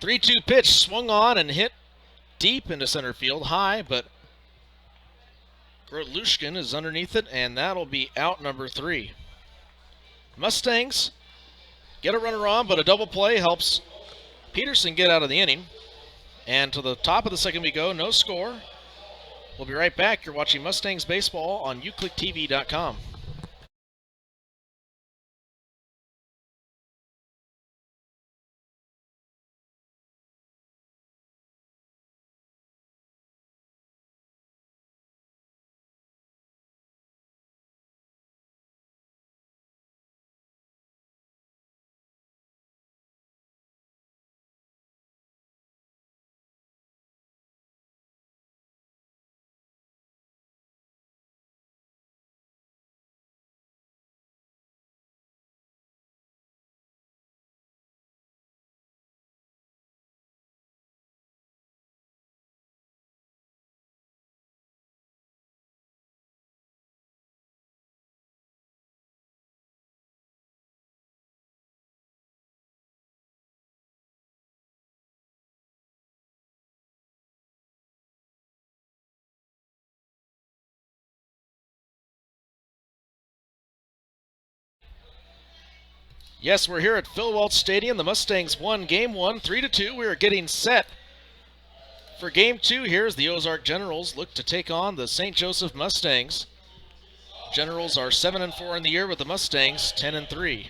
3-2 pitch swung on and hit deep into center field, high, but Grotlushkin is underneath it, and that'll be out number 3. Mustangs get a runner on, but a double play helps Peterson get out of the inning. And to the top of the second we go, no score. We'll be right back. You're watching Mustangs Baseball on uclicktv.com. Yes, we're here at Phil Welch Stadium. The Mustangs won Game 1, 3-2. We are getting set for Game 2 here as the Ozark Generals look to take on the St. Joseph Mustangs. Generals are 7-4 in the year, with the Mustangs 10-3.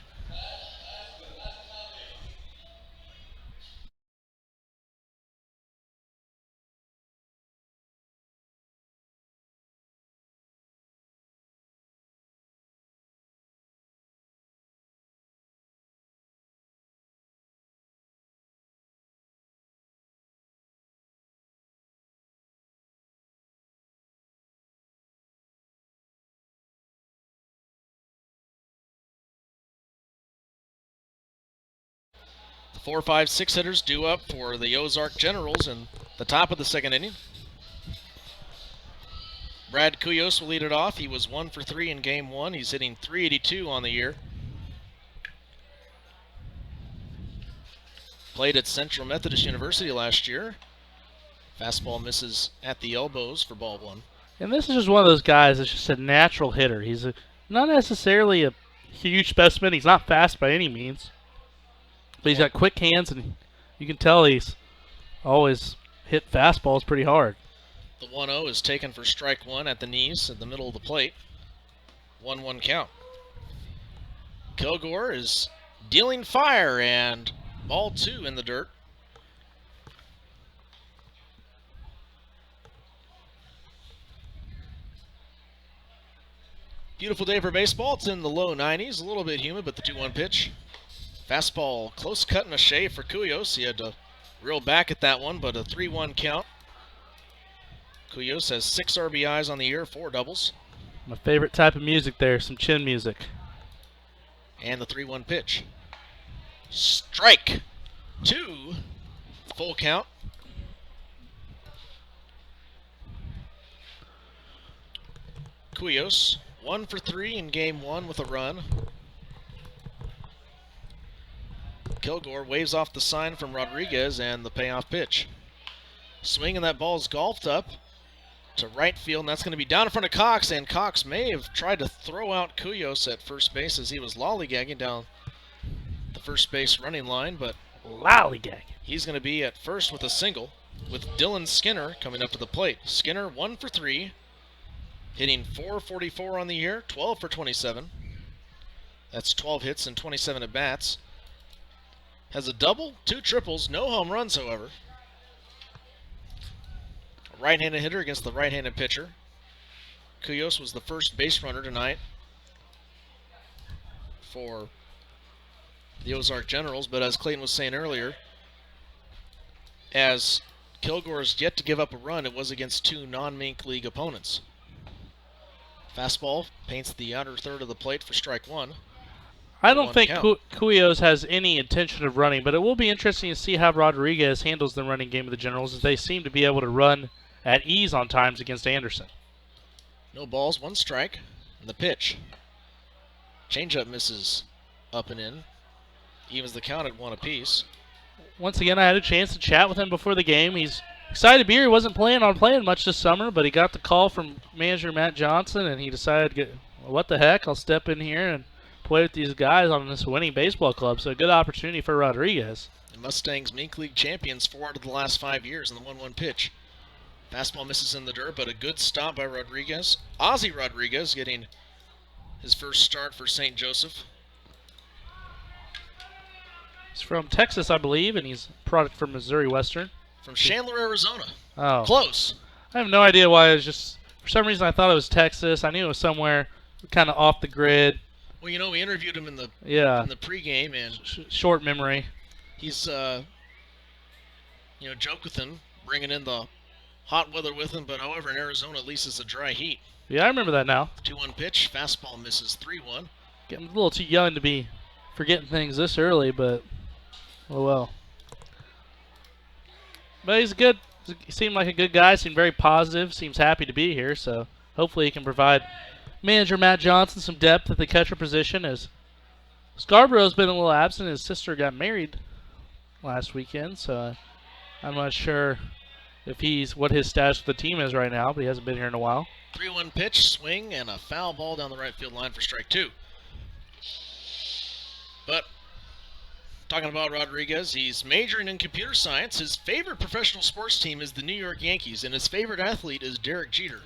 The 4, 5, 6 hitters due up for the Ozark Generals in the top of the second inning. Brad Kuyos will lead it off. He was 1 for 3 in Game 1. He's hitting .382 on the year. Played at Central Methodist University last year. Fastball misses at the elbows for ball 1. And this is just one of those guys that's just a natural hitter. He's not necessarily a huge specimen. He's not fast by any means. But he's got quick hands, and you can tell he's always hit fastballs pretty hard. The 1-0 is taken for strike 1 at the knees at the middle of the plate. 1-1 count. Kilgore is dealing fire, and ball 2 in the dirt. Beautiful day for baseball. It's in the low 90s, a little bit humid, but the 2-1 pitch. Fastball, close cut and a shave for Kuyos. He had to reel back at that one, but a 3-1 count. Kuyos has 6 RBIs on the year, 4 doubles. My favorite type of music there, some chin music. And the 3-1 pitch. Strike 2, full count. Kuyos, 1 for 3 in Game 1 with a run. Kilgore waves off the sign from Rodriguez and the payoff pitch. Swing, and that ball's golfed up to right field, and that's going to be down in front of Cox, and Cox may have tried to throw out Kuyos at first base as he was lollygagging down the first base running line, but lollygagging. He's going to be at first with a single, with Dylan Skinner coming up to the plate. Skinner 1 for 3, hitting .444 on the year, 12 for 27. That's 12 hits and 27 at-bats. Has a double, 2 triples, no home runs, however. A right-handed hitter against the right-handed pitcher. Kuyos was the first base runner tonight for the Ozark Generals, but as Clayton was saying earlier, as Kilgore is yet to give up a run, it was against 2 non-Mink League opponents. Fastball paints the outer third of the plate for strike 1. I don't think Kuyos has any intention of running, but it will be interesting to see how Rodriguez handles the running game of the Generals, as they seem to be able to run at ease on times against Anderson. No balls, 1 strike, and the pitch. Changeup misses up and in. Evens the count at 1 apiece. once again, I had a chance to chat with him before the game. He's excited to be here. He wasn't planning on playing much this summer, but he got the call from manager Matt Johnson, and he decided, what the heck, I'll step in here and play with these guys on this winning baseball club. So a good opportunity for Rodriguez. The Mustangs Mink League champions 4 out of the last 5 years in the 1-1 pitch. Fastball misses in the dirt, but a good stop by Rodriguez. Ozzy Rodriguez getting his first start for St. Joseph. He's from Texas, I believe, and he's a product from Missouri Western. From Chandler, Arizona. Oh. Close. I have no idea why. It was just, for some reason, I thought it was Texas. I knew it was somewhere kind of off the grid. Well, you know, we interviewed him in the pregame, and short memory. He's joked with him, bringing in the hot weather with him. But however, in Arizona, at least it's a dry heat. Yeah, I remember that now. 2-1 pitch, fastball misses 3-1. Getting a little too young to be forgetting things this early, but oh well. But he's good. He seemed like a good guy. Seemed very positive. Seems happy to be here. So hopefully he can provide manager Matt Johnson some depth at the catcher position. As Scarborough's been a little absent. His sister got married last weekend, so I'm not sure if what his status with the team is right now. But he hasn't been here in a while. 3-1 pitch, swing, and a foul ball down the right field line for strike 2. But talking about Rodriguez, he's majoring in computer science. His favorite professional sports team is the New York Yankees, and his favorite athlete is Derek Jeter.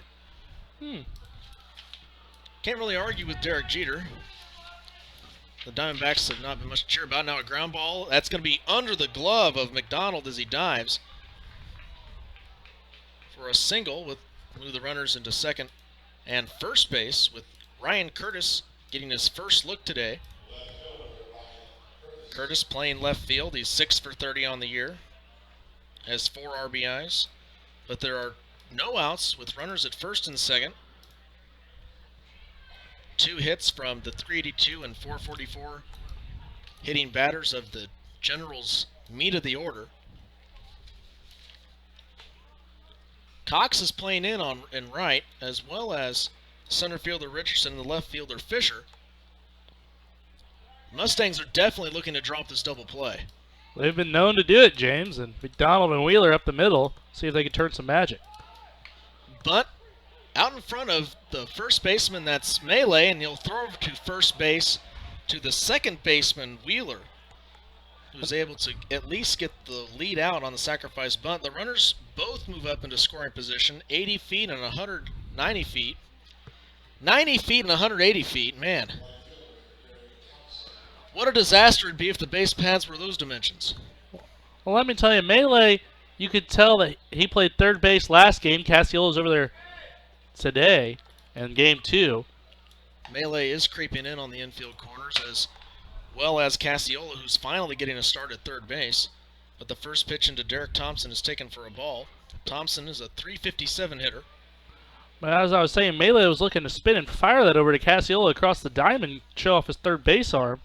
Can't really argue with Derek Jeter. The Diamondbacks have not been much to cheer about. Now a ground ball. That's going to be under the glove of McDonald as he dives for a single, with move the runners into second and first base, with Ryan Curtis getting his first look today. Curtis playing left field. He's 6 for 30 on the year. Has 4 RBIs. But there are no outs with runners at first and second. 2 hits from the 382 and 444 hitting batters of the Generals' meat of the order. Cox is playing in right, as well as center fielder Richardson and the left fielder Fisher. Mustangs are definitely looking to drop this double play. They've been known to do it, James, and McDonald and Wheeler up the middle, see if they can turn some magic. But out in front of the first baseman, that's Melee, and he'll throw over to first base to the second baseman, Wheeler, who's able to at least get the lead out on the sacrifice bunt. The runners both move up into scoring position, 80 feet and 190 feet. 90 feet and 180 feet, man. What a disaster it'd be if the base paths were those dimensions. Well, let me tell you, Melee, you could tell that he played third base last game. Casiola's over there today in game 2. Melee is creeping in on the infield corners, as well as Casiola, who's finally getting a start at third base. But the first pitch into Derek Thompson is taken for a ball. Thompson is a .357 hitter. But as I was saying, Melee was looking to spin and fire that over to Casiola across the diamond, show off his third base arm.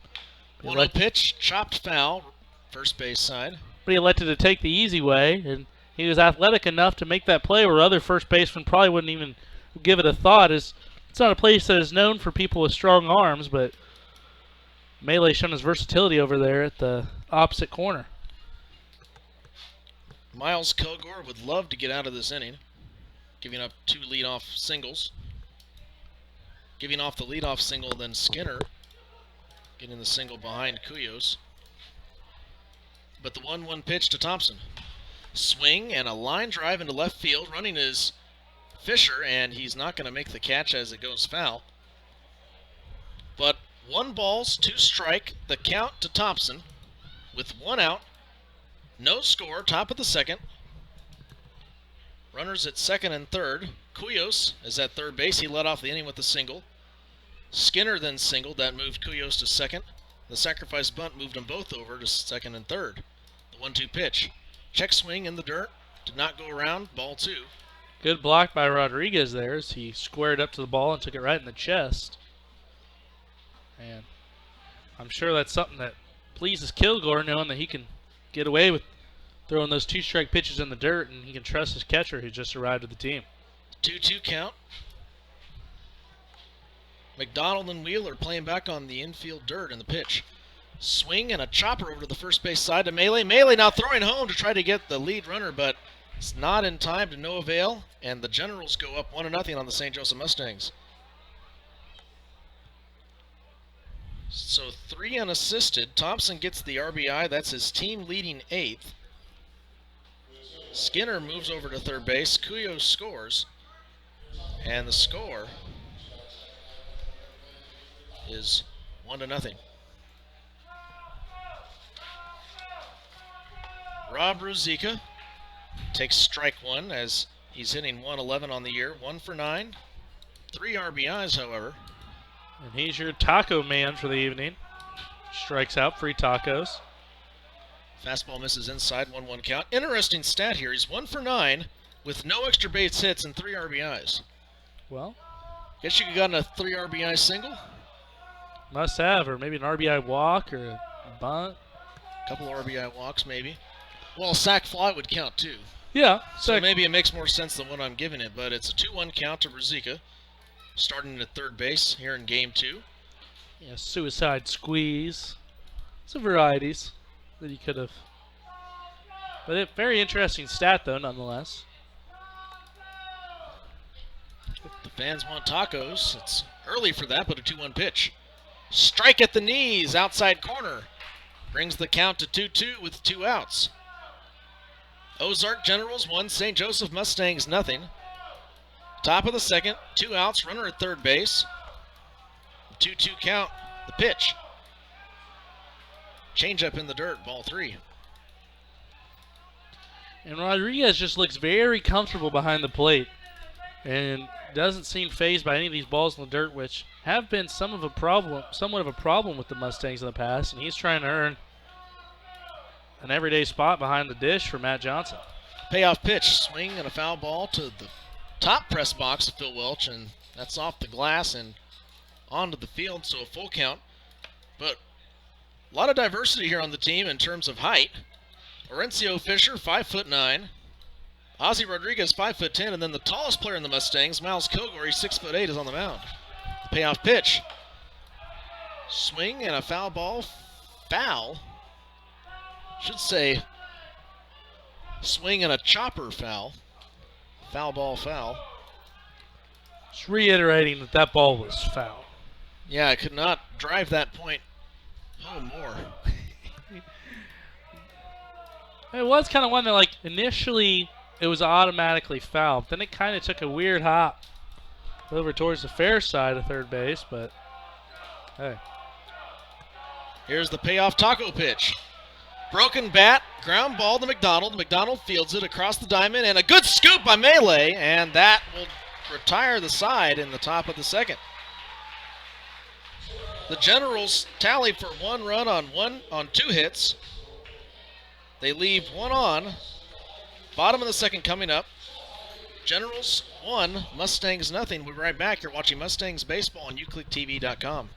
1-0 pitch, chopped foul, first base side. But he elected to take the easy way, and he was athletic enough to make that play where other first basemen probably wouldn't even give it a thought. It's not a place that is known for people with strong arms, but Melee shown his versatility over there at the opposite corner. Miles Kilgore would love to get out of this inning, giving up 2 leadoff singles. Giving off the leadoff single, then Skinner getting the single behind Cuyos. But the 1-1 pitch to Thompson. Swing and a line drive into left field. Running is Fisher, and he's not going to make the catch as it goes foul. But 1 ball, 2 strike, the count to Thompson with 1 out. No score, top of the second. Runners at second and third. Cuyos is at third base. He led off the inning with a single. Skinner then singled. That moved Cuyos to second. The sacrifice bunt moved them both over to second and third. The 1-2 pitch. Check swing in the dirt. Did not go around. Ball 2. Good block by Rodriguez there as he squared up to the ball and took it right in the chest. And I'm sure that's something that pleases Kilgore, knowing that he can get away with throwing those 2-strike pitches in the dirt, and he can trust his catcher who just arrived at the team. 2-2 count. McDonald and Wheeler playing back on the infield dirt in the pitch. Swing and a chopper over to the first base side to Melee. Melee now throwing home to try to get the lead runner, but it's not in time, to no avail. And the Generals go up 1-0 on the St. Joseph Mustangs. So 3 unassisted. Thompson gets the RBI. That's his team leading 8th. Skinner moves over to third base. Cuyo scores. And the score is 1-0. Rob Ruzicka takes strike one as he's hitting 111 on the year. 1 for 9. 3 RBIs, however. And he's your taco man for the evening. Strikes out, free tacos. Fastball misses inside, 1-1 count. Interesting stat here. He's 1 for 9 with no extra base hits and 3 RBIs. Well, Guess you could have gotten a 3 RBI single. must have, or maybe an RBI walk or a bunt. A couple RBI walks, maybe. Well, a sac fly would count too. Yeah, So maybe it makes more sense than what I'm giving it, but it's a 2-1 count to Ruzicka, starting at third base here in game 2. yeah, suicide squeeze. Some varieties that he could have. But a very interesting stat, though, nonetheless. The fans want tacos. It's early for that, but a 2-1 pitch. Strike at the knees, outside corner. Brings the count to 2-2 with 2 outs. Ozark Generals 1, St. Joseph Mustangs nothing. Top of the second, 2 outs, runner at third base. 2-2 count, the pitch. Change up in the dirt, ball 3. And Rodriguez just looks very comfortable behind the plate and doesn't seem fazed by any of these balls in the dirt, which have been somewhat of a problem with the Mustangs in the past, and he's trying to earn an everyday spot behind the dish for Matt Johnson. Payoff pitch, swing and a foul ball to the top press box of Phil Welch, and that's off the glass and onto the field, so a full count. But a lot of diversity here on the team in terms of height. Orencio Fisher, 5'9". Ozzy Rodriguez, 5'10", and then the tallest player in the Mustangs, Miles Kilgore, 6'8", is on the mound. The payoff pitch. Swing and a foul ball. Foul. Should say swing and a chopper foul. Foul ball foul. Just reiterating that that ball was foul. Yeah, I could not drive that point home more. It was kind of one that, like, initially it was automatically foul. Then it kind of took a weird hop over towards the fair side of third base, but hey. Here's the payoff taco pitch. Broken bat, ground ball to McDonald. McDonald fields it across the diamond, and a good scoop by Melee, and that will retire the side in the top of the second. The Generals tallied for 1 run on 2 hits. They leave 1 on. Bottom of the second coming up. Generals 1, Mustangs nothing. We'll be right back. You're watching Mustangs Baseball on UClickTV.com.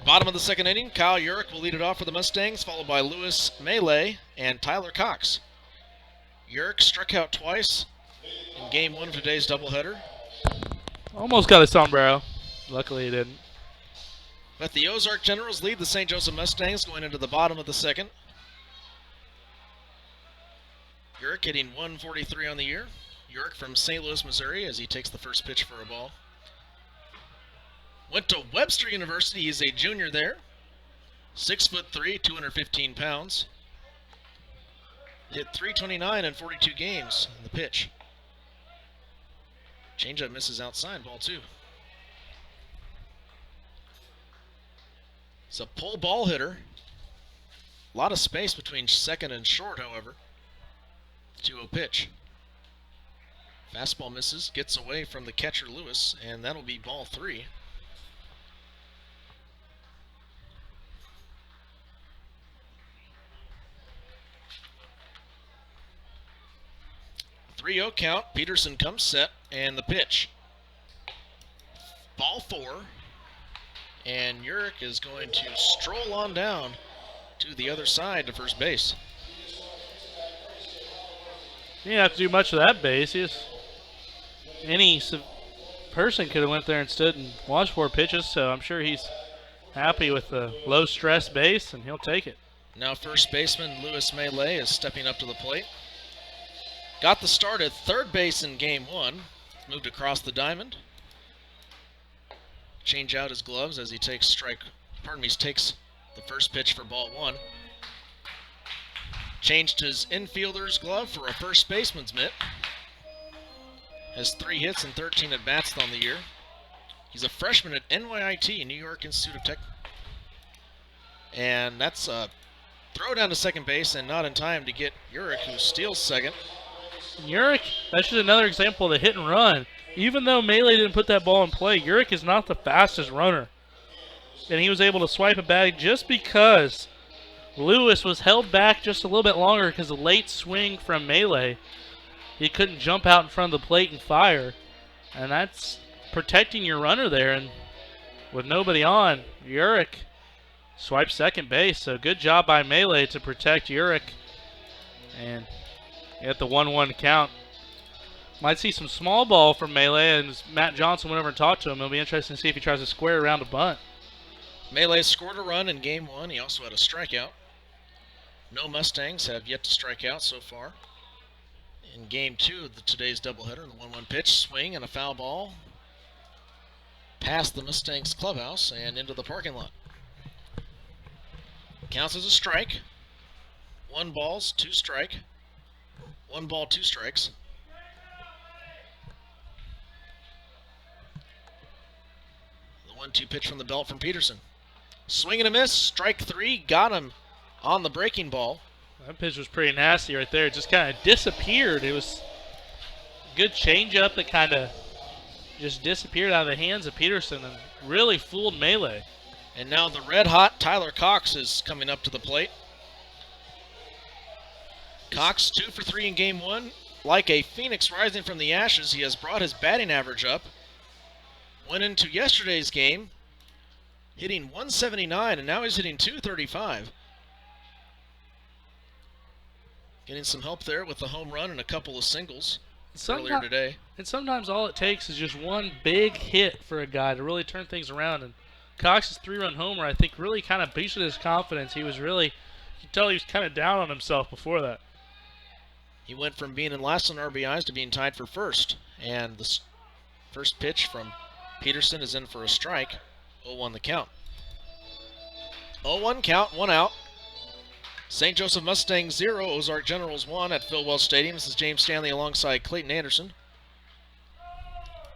Bottom of the second inning, Kyle Urich will lead it off for the Mustangs, followed by Lewis Melee and Tyler Cox. Urich struck out twice in game 1 of today's doubleheader. Almost got a sombrero. Luckily he didn't. But the Ozark Generals lead the St. Joseph Mustangs going into the bottom of the second. Urich hitting 143 on the year. Urich from St. Louis, Missouri, as he takes the first pitch for a ball. Went to Webster University. He's a junior there. 6'3", 215 pounds. Hit .329 in 42 games in the pitch. Changeup misses outside, ball 2. It's a pull ball hitter. A lot of space between second and short, however. 2-0 pitch. Fastball misses, gets away from the catcher Lewis, and that'll be ball 3. .3-0 count. Peterson comes set, and the pitch. Ball 4. And Urich is going to stroll on down to the other side to first base. He didn't have to do much of that base. Any person could have went there and stood and watched 4 pitches, so I'm sure he's happy with the low-stress base, and he'll take it. Now first baseman Lewis Melee is stepping up to the plate. Got the start at third base in game 1. Moved across the diamond. Change out his gloves as he takes takes the first pitch for ball 1. Changed his infielder's glove for a first baseman's mitt. Has 3 hits and 13 at-bats on the year. He's a freshman at NYIT, New York Institute of Tech. And that's a throw down to second base and not in time to get Urich, who steals second. Urich, that's just another example of the hit and run. Even though Melee didn't put that ball in play, Urich is not the fastest runner. And he was able to swipe it back just because Lewis was held back just a little bit longer because of the late swing from Melee. He couldn't jump out in front of the plate and fire. And that's protecting your runner there. And with nobody on, Urich swipes second base. So good job by Melee to protect Urich. And at the 1-1 count. Might see some small ball from Melee, and as Matt Johnson went over and talked to him, it'll be interesting to see if he tries to square around a bunt. Melee scored a run in game 1. He also had a strikeout. No Mustangs have yet to strike out so far. In game 2 of today's doubleheader, the 1-1 pitch, swing and a foul ball past the Mustangs clubhouse and into the parking lot. Counts as a strike. 1 ball, 2 strike. 1 ball, 2 strikes. The 1-2 pitch from the belt from Peterson. Swing and a miss, strike 3, got him on the breaking ball. That pitch was pretty nasty right there. It just kind of disappeared. It was a good changeup that kind of just disappeared out of the hands of Peterson and really fooled Melee. And now the red-hot Tyler Cox is coming up to the plate. Cox 2 for 3 in game 1. Like a phoenix rising from the ashes, he has brought his batting average up. Went into yesterday's game hitting 179, and now he's hitting 235. Getting some help there with the home run and a couple of singles earlier today. And sometimes all it takes is just one big hit for a guy to really turn things around. And Cox's 3-run homer, I think, really kind of boosted his confidence. He was really, you could tell he was kind of down on himself before that. He went from being in last in RBIs to being tied for first. And the first pitch from Peterson is in for a strike. 0-1 the count. 0-1 count, 1 out. St. Joseph Mustangs 0, Ozark Generals 1 at Phil Wells Stadium. This is James Stanley alongside Clayton Anderson.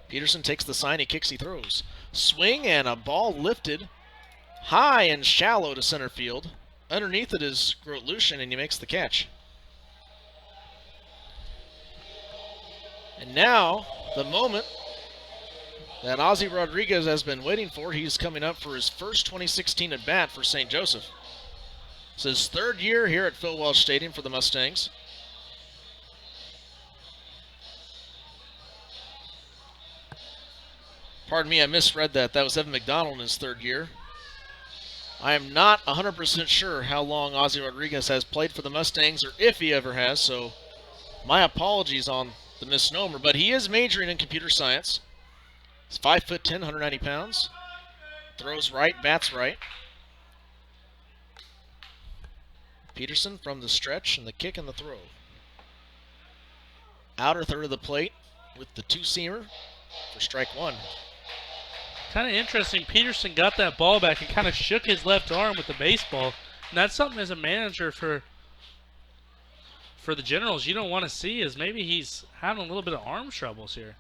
Peterson takes the sign, he kicks, he throws. Swing and a ball lifted high and shallow to center field. Underneath it is Grotlushin, and he makes the catch. And now, the moment that Ozzy Rodriguez has been waiting for. He's coming up for his first 2016 at-bat for St. Joseph. It's his 3rd year here at Phil Wells Stadium for the Mustangs. Pardon me, I misread that. That was Evan McDonald in his 3rd year. I am not 100% sure how long Ozzy Rodriguez has played for the Mustangs or if he ever has, so my apologies on the misnomer, but he is majoring in computer science. He's 5'10", 190 pounds. Throws right, bats right. Peterson from the stretch and the kick and the throw. Outer third of the plate with the two-seamer for strike one. Kind of interesting. Peterson got that ball back and kind of shook his left arm with the baseball. And that's something as a manager for the Generals you don't want to see, is maybe he's having a little bit of arm troubles here.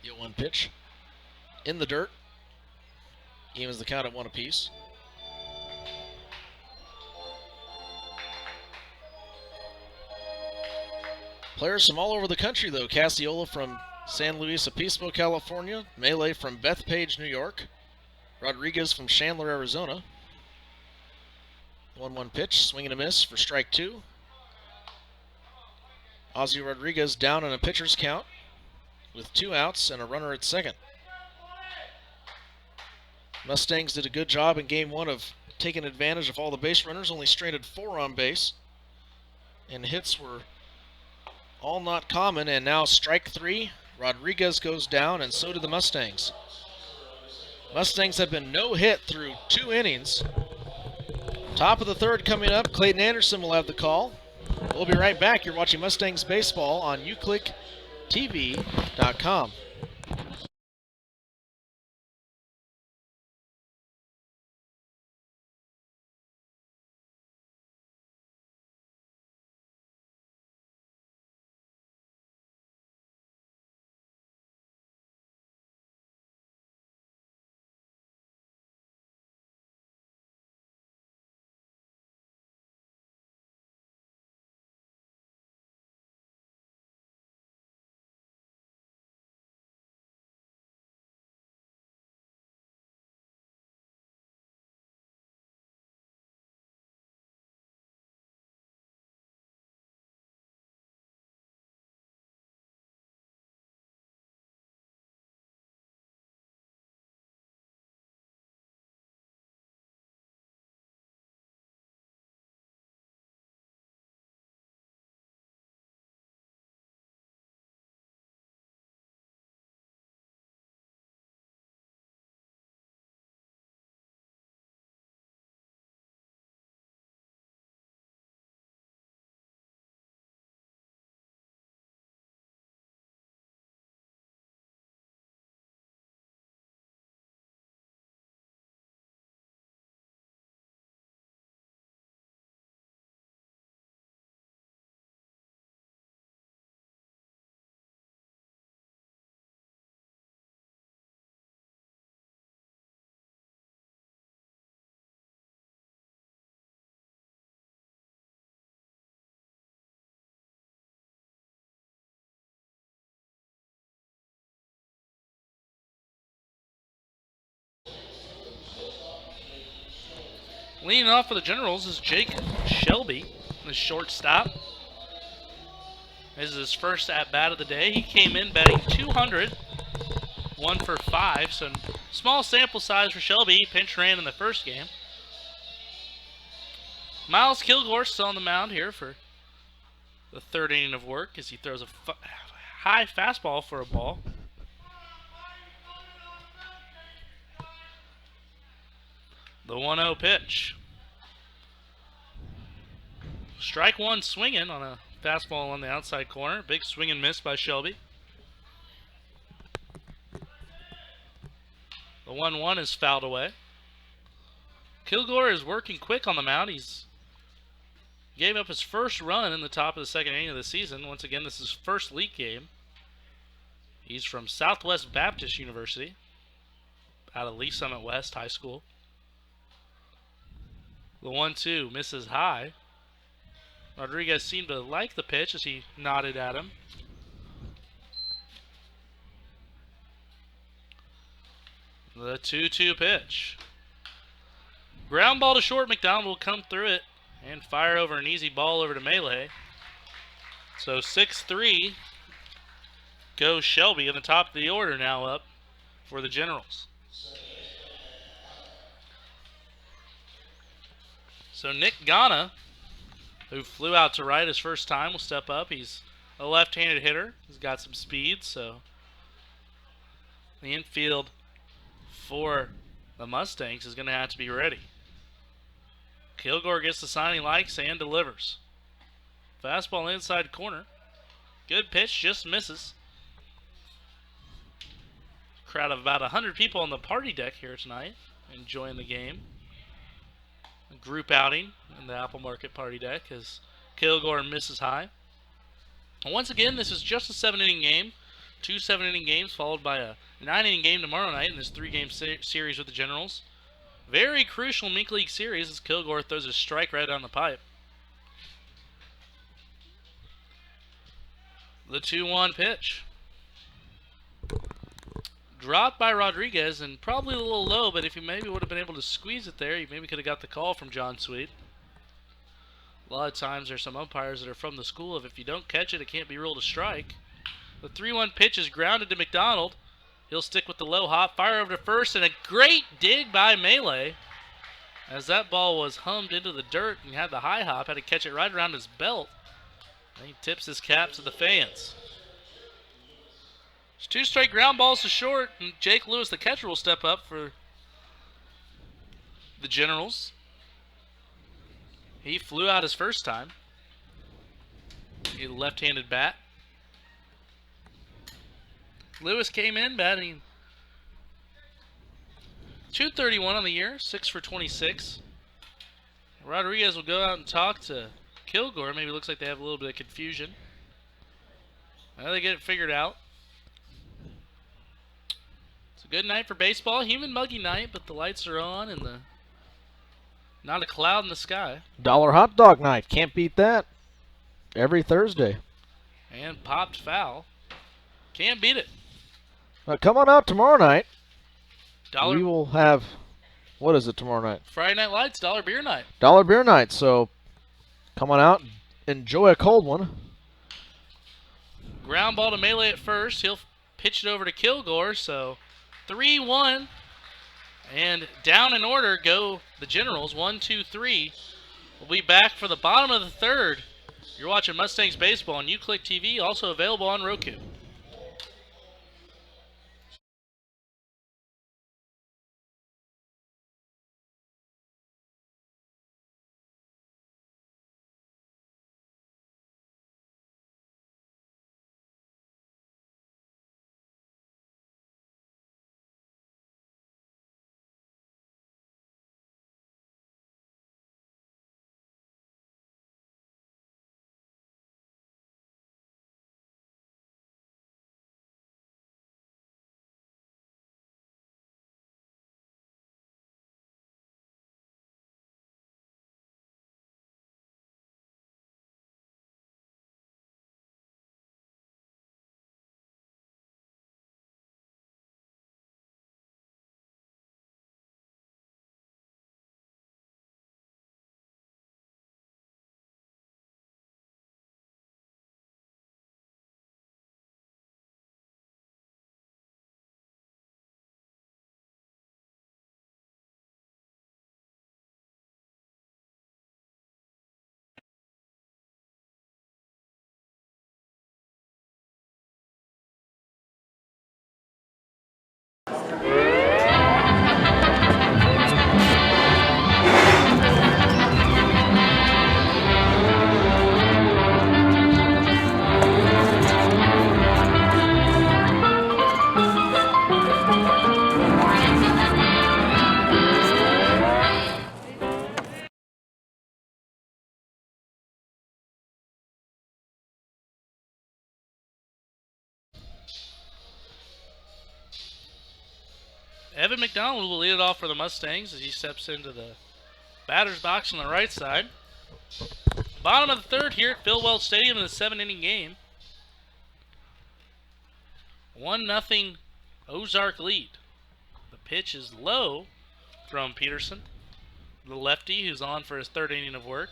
The 0-1 pitch. In the dirt. Evens the count at one apiece. Players from all over the country, though. Cassiola from San Luis Obispo, California. Melee from Bethpage, New York. Rodriguez from Chandler, Arizona. 1-1 pitch, swing and a miss for strike two. Ozzy Rodriguez down in a pitcher's count with 2 outs and a runner at second. Mustangs did a good job in game one of taking advantage of all the base runners, only stranded 4 on base. And hits were all not common, and now strike three. Rodriguez goes down, and so did the Mustangs. Mustangs have been no hit through 2 innings. Top of the third coming up. Clayton Anderson will have the call. We'll be right back. You're watching Mustangs Baseball on uclicktv.com. Leading off for the Generals is Jake Shelby, the shortstop. This is his first at-bat of the day. He came in batting 200, 1 for 5, so small sample size for Shelby. He pinch ran in the first game. Miles Kilgore still on the mound here for the third inning of work as he throws a high fastball for a ball. The 1-0 pitch. Strike one swinging on a fastball on the outside corner. Big swing and miss by Shelby. The 1-1 is fouled away. Kilgore is working quick on the mound. He's gave up his first run in the top of the second inning of the season. Once again, this is his first league game. He's from Southwest Baptist University out of Lee Summit West High School. The 1-2 misses high. Rodriguez seemed to like the pitch as he nodded at him. The 2-2 pitch. Ground ball to short. McDonald will come through it and fire over an easy ball over to Melee. So 6-3 goes Shelby in the top of the order now up for the Generals. So Nick Ghana, who flew out to right his first time, will step up. He's a left-handed hitter. He's got some speed, so the infield for the Mustangs is going to have to be ready. Kilgore gets the sign he likes and delivers. Fastball inside corner. Good pitch, just misses. Crowd of about 100 people on the party deck here tonight, enjoying the game. A group outing in the Apple Market party deck as Kilgore misses high. And once again, this is just a 7-inning game. 2 7-inning games followed by a 9-inning game tomorrow night in this 3-game series with the Generals. Very crucial Mink League series as Kilgore throws a strike right down the pipe. The 2-1 pitch. Dropped by Rodriguez and probably a little low, but if he maybe would have been able to squeeze it there, he maybe could have got the call from John Sweet. A lot of times there's some umpires that are from the school of if you don't catch it, it can't be ruled a strike. The 3-1 pitch is grounded to McDonald. He'll stick with the low hop, fire over to first, and a great dig by Melee. As that ball was hummed into the dirt and had the high hop, had to catch it right around his belt. And he tips his cap to the fans. There's 2 straight ground balls to short, and Jake Lewis, the catcher, will step up for the Generals. He flew out his first time. He had a left-handed bat. Lewis came in batting .231 on the year, 6 for 26. Rodriguez will go out and talk to Kilgore. Maybe it looks like they have a little bit of confusion. Now they get it figured out. It's a good night for baseball. Humid, muggy night, but the lights are on and not a cloud in the sky. Dollar hot dog night. Can't beat that. Every Thursday. And popped foul. Can't beat it. Come on out tomorrow night. Dollar. We will have, what is it tomorrow night? Friday Night Lights, Dollar Beer Night. Dollar Beer Night. So come on out, enjoy a cold one. Ground ball to Melee at first. He'll pitch it over to Kilgore. So 3-1. And down in order go the Generals. 1, 2, 3. We'll be back for the bottom of the third. You're watching Mustangs Baseball on UClick TV, also available on Roku. Evan McDonald will lead it off for the Mustangs as he steps into the batter's box on the right side. Bottom of the third here at Phil Welch Stadium in the 7-inning game. 1-0 Ozark lead. The pitch is low from Peterson, the lefty who's on for his 3rd inning of work.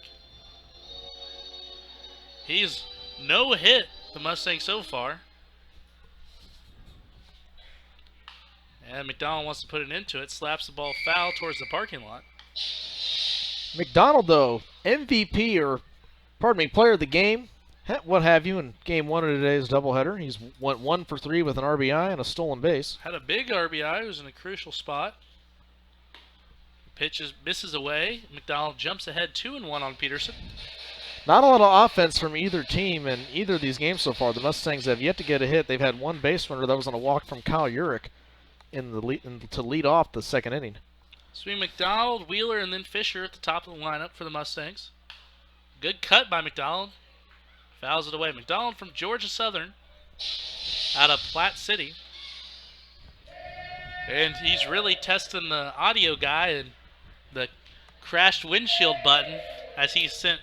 He's no hit the Mustangs so far. And McDonald wants to put it into it, slaps the ball foul towards the parking lot. McDonald, though, MVP or, pardon me, player of the game, what have you, in game one of today's doubleheader. He's went 1 for 3 with an RBI and a stolen base. Had a big RBI. It was in a crucial spot. Pitch misses away. McDonald jumps ahead 2-1 on Peterson. Not a lot of offense from either team in either of these games so far. The Mustangs have yet to get a hit. They've had one base runner that was on a walk from Kyle Urich to lead off the second inning. Between McDonald, Wheeler, and then Fisher at the top of the lineup for the Mustangs. Good cut by McDonald. Fouls it away. McDonald from Georgia Southern out of Platte City. And he's really testing the audio guy and the crashed windshield button as he's sent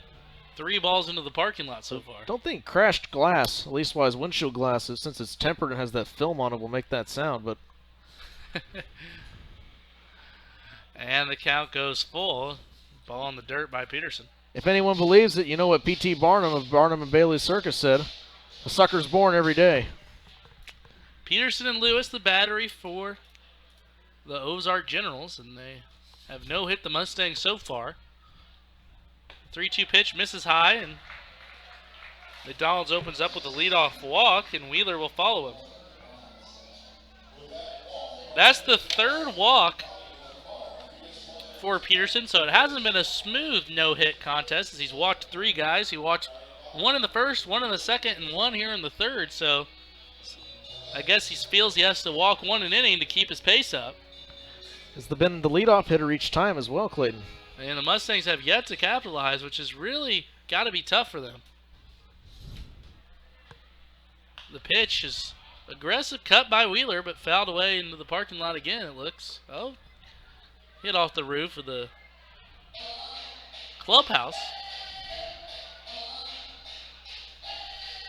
3 balls into the parking lot so far. Don't think crashed glass, at least why his windshield glass is, since it's tempered and has that film on it, will make that sound, but and the count goes full. Ball in the dirt by Peterson. if anyone believes it, you know what P.T. Barnum of Barnum and Bailey Circus said. A sucker's born every day. Peterson and Lewis, the battery for the Ozark Generals, and they have no hit the Mustangs so far. 3-2 pitch misses high, and McDonald's opens up with a leadoff walk, and Wheeler will follow him. That's the 3rd walk for Peterson, so it hasn't been a smooth no-hit contest as he's walked 3 guys. He walked 1 in the first, 1 in the second, and 1 here in the third, so I guess he feels he has to walk 1 an inning to keep his pace up. Has been the leadoff hitter each time as well, Clayton. And the Mustangs have yet to capitalize, which has really got to be tough for them. The pitch is aggressive cut by Wheeler, but fouled away into the parking lot again, it looks. Oh, hit off the roof of the clubhouse.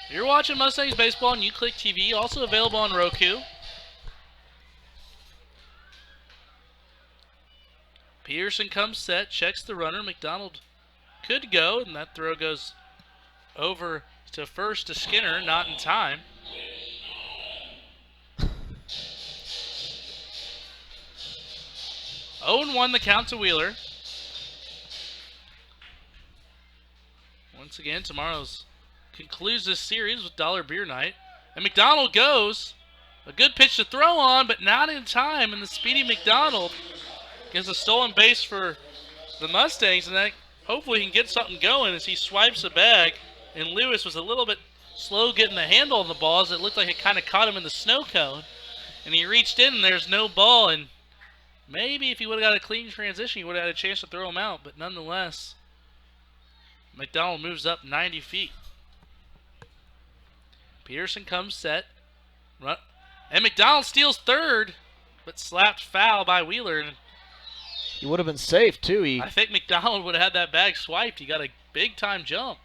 You're watching Mustangs Baseball on UClick TV, also available on Roku. Peterson comes set, checks the runner. McDonald could go, and that throw goes over to first to Skinner, not in time. Oh, 0-1 the count to Wheeler. Once again, tomorrow's concludes this series with Dollar Beer Night. And McDonald goes. A good pitch to throw on, but not in time. And the speedy McDonald gets a stolen base for the Mustangs, and that hopefully he can get something going as he swipes a bag. And Lewis was a little bit slow getting the handle on the ball as it looked like it kind of caught him in the snow cone. And he reached in and there's no ball, and maybe if he would have got a clean transition, he would have had a chance to throw him out. But nonetheless, McDonald moves up 90 feet. Peterson comes set. And McDonald steals third, but slapped foul by Wheeler. He would have been safe, too. I think McDonald would have had that bag swiped. He got a big-time jump.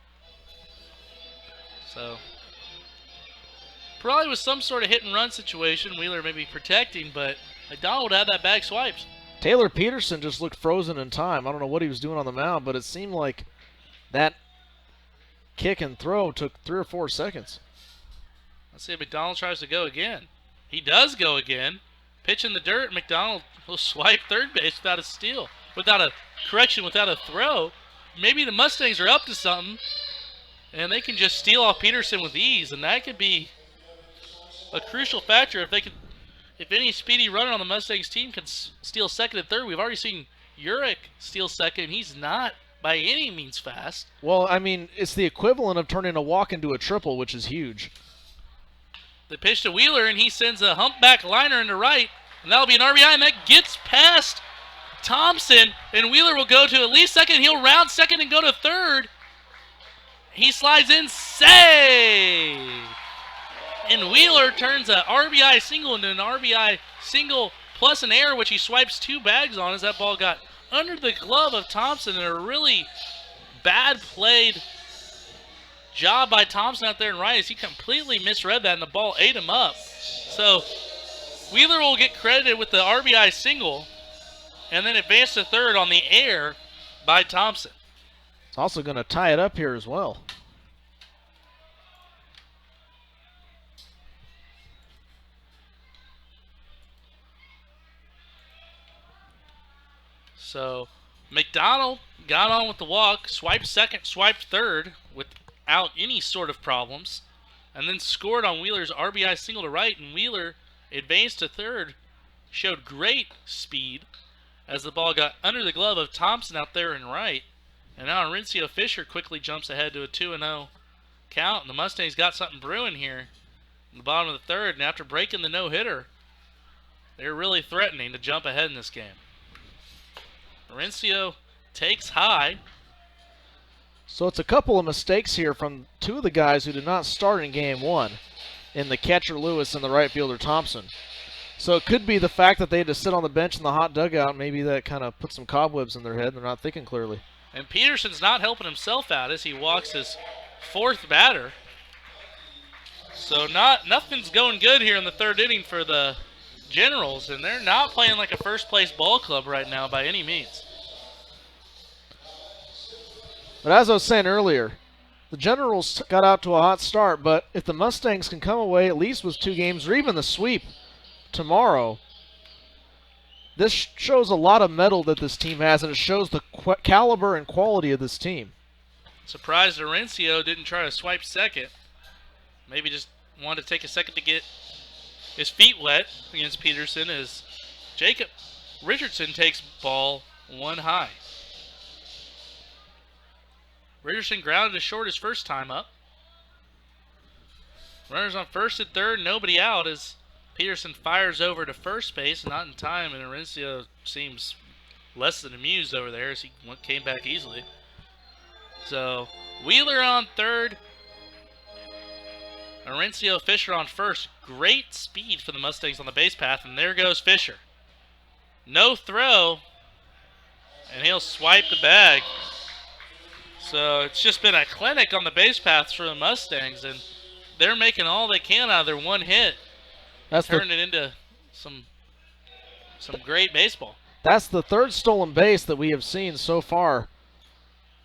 So, probably was some sort of hit-and-run situation. Wheeler may be protecting, but McDonald would have that bag swiped. Taylor Peterson just looked frozen in time. I don't know what he was doing on the mound, but it seemed like that kick and throw took 3 or 4 seconds. Let's see if McDonald tries to go again. He does go again. Pitch in the dirt. McDonald will swipe third base without a steal. Without a throw. Maybe the Mustangs are up to something, and they can just steal off Peterson with ease, and that could be a crucial factor if any speedy runner on the Mustangs team can steal second and third. We've already seen Urich steal second, and he's not by any means fast. Well, I mean, it's the equivalent of turning a walk into a triple, which is huge. The pitch to Wheeler, and he sends a humpback liner into right, and that'll be an RBI, and that gets past Thompson, and Wheeler will go to at least second. He'll round second and go to third. He slides in, save! And Wheeler turns an RBI single into an RBI single plus an error, which he swipes 2 bags on as that ball got under the glove of Thompson, and a really bad played job by Thompson out there in right as he completely misread that and the ball ate him up. So Wheeler will get credited with the RBI single and then advance to third on the air by Thompson. It's also going to tie it up here as well. So McDonald got on with the walk, swiped second, swiped third without any sort of problems, and then scored on Wheeler's RBI single to right, and Wheeler advanced to third, showed great speed as the ball got under the glove of Thompson out there in right, and now Orencio Fisher quickly jumps ahead to a 2-0 count, and the Mustangs got something brewing here in the bottom of the third, and after breaking the no-hitter, they're really threatening to jump ahead in this game. Orencio takes high. So it's a couple of mistakes here from two of the guys who did not start in game one, in the catcher Lewis and the right fielder Thompson. So it could be the fact that they had to sit on the bench in the hot dugout. Maybe that kind of put some cobwebs in their head. They're not thinking clearly. And Peterson's not helping himself out as he walks his fourth batter. So nothing's going good here in the third inning for the Generals, and they're not playing like a first-place ball club right now by any means. But as I was saying earlier, the Generals got out to a hot start, but if the Mustangs can come away at least with 2 games or even the sweep tomorrow, this shows a lot of mettle that this team has, and it shows the caliber and quality of this team. Surprised Orencio didn't try to swipe second. Maybe just wanted to take a second to get his feet wet against Peterson as Jacob Richardson takes ball 1 high. Richardson grounded to short his first time up. Runners on first and third, nobody out as Peterson fires over to first base, not in time, and Orencio seems less than amused over there as he came back easily. So, Wheeler on third, Orencio Fisher on first. Great speed for the Mustangs on the base path, and there goes Fisher. No throw, and he'll swipe the bag. So it's just been a clinic on the base paths for the Mustangs, and they're making all they can out of their one hit. Turn it into some great baseball. That's the third stolen base that we have seen so far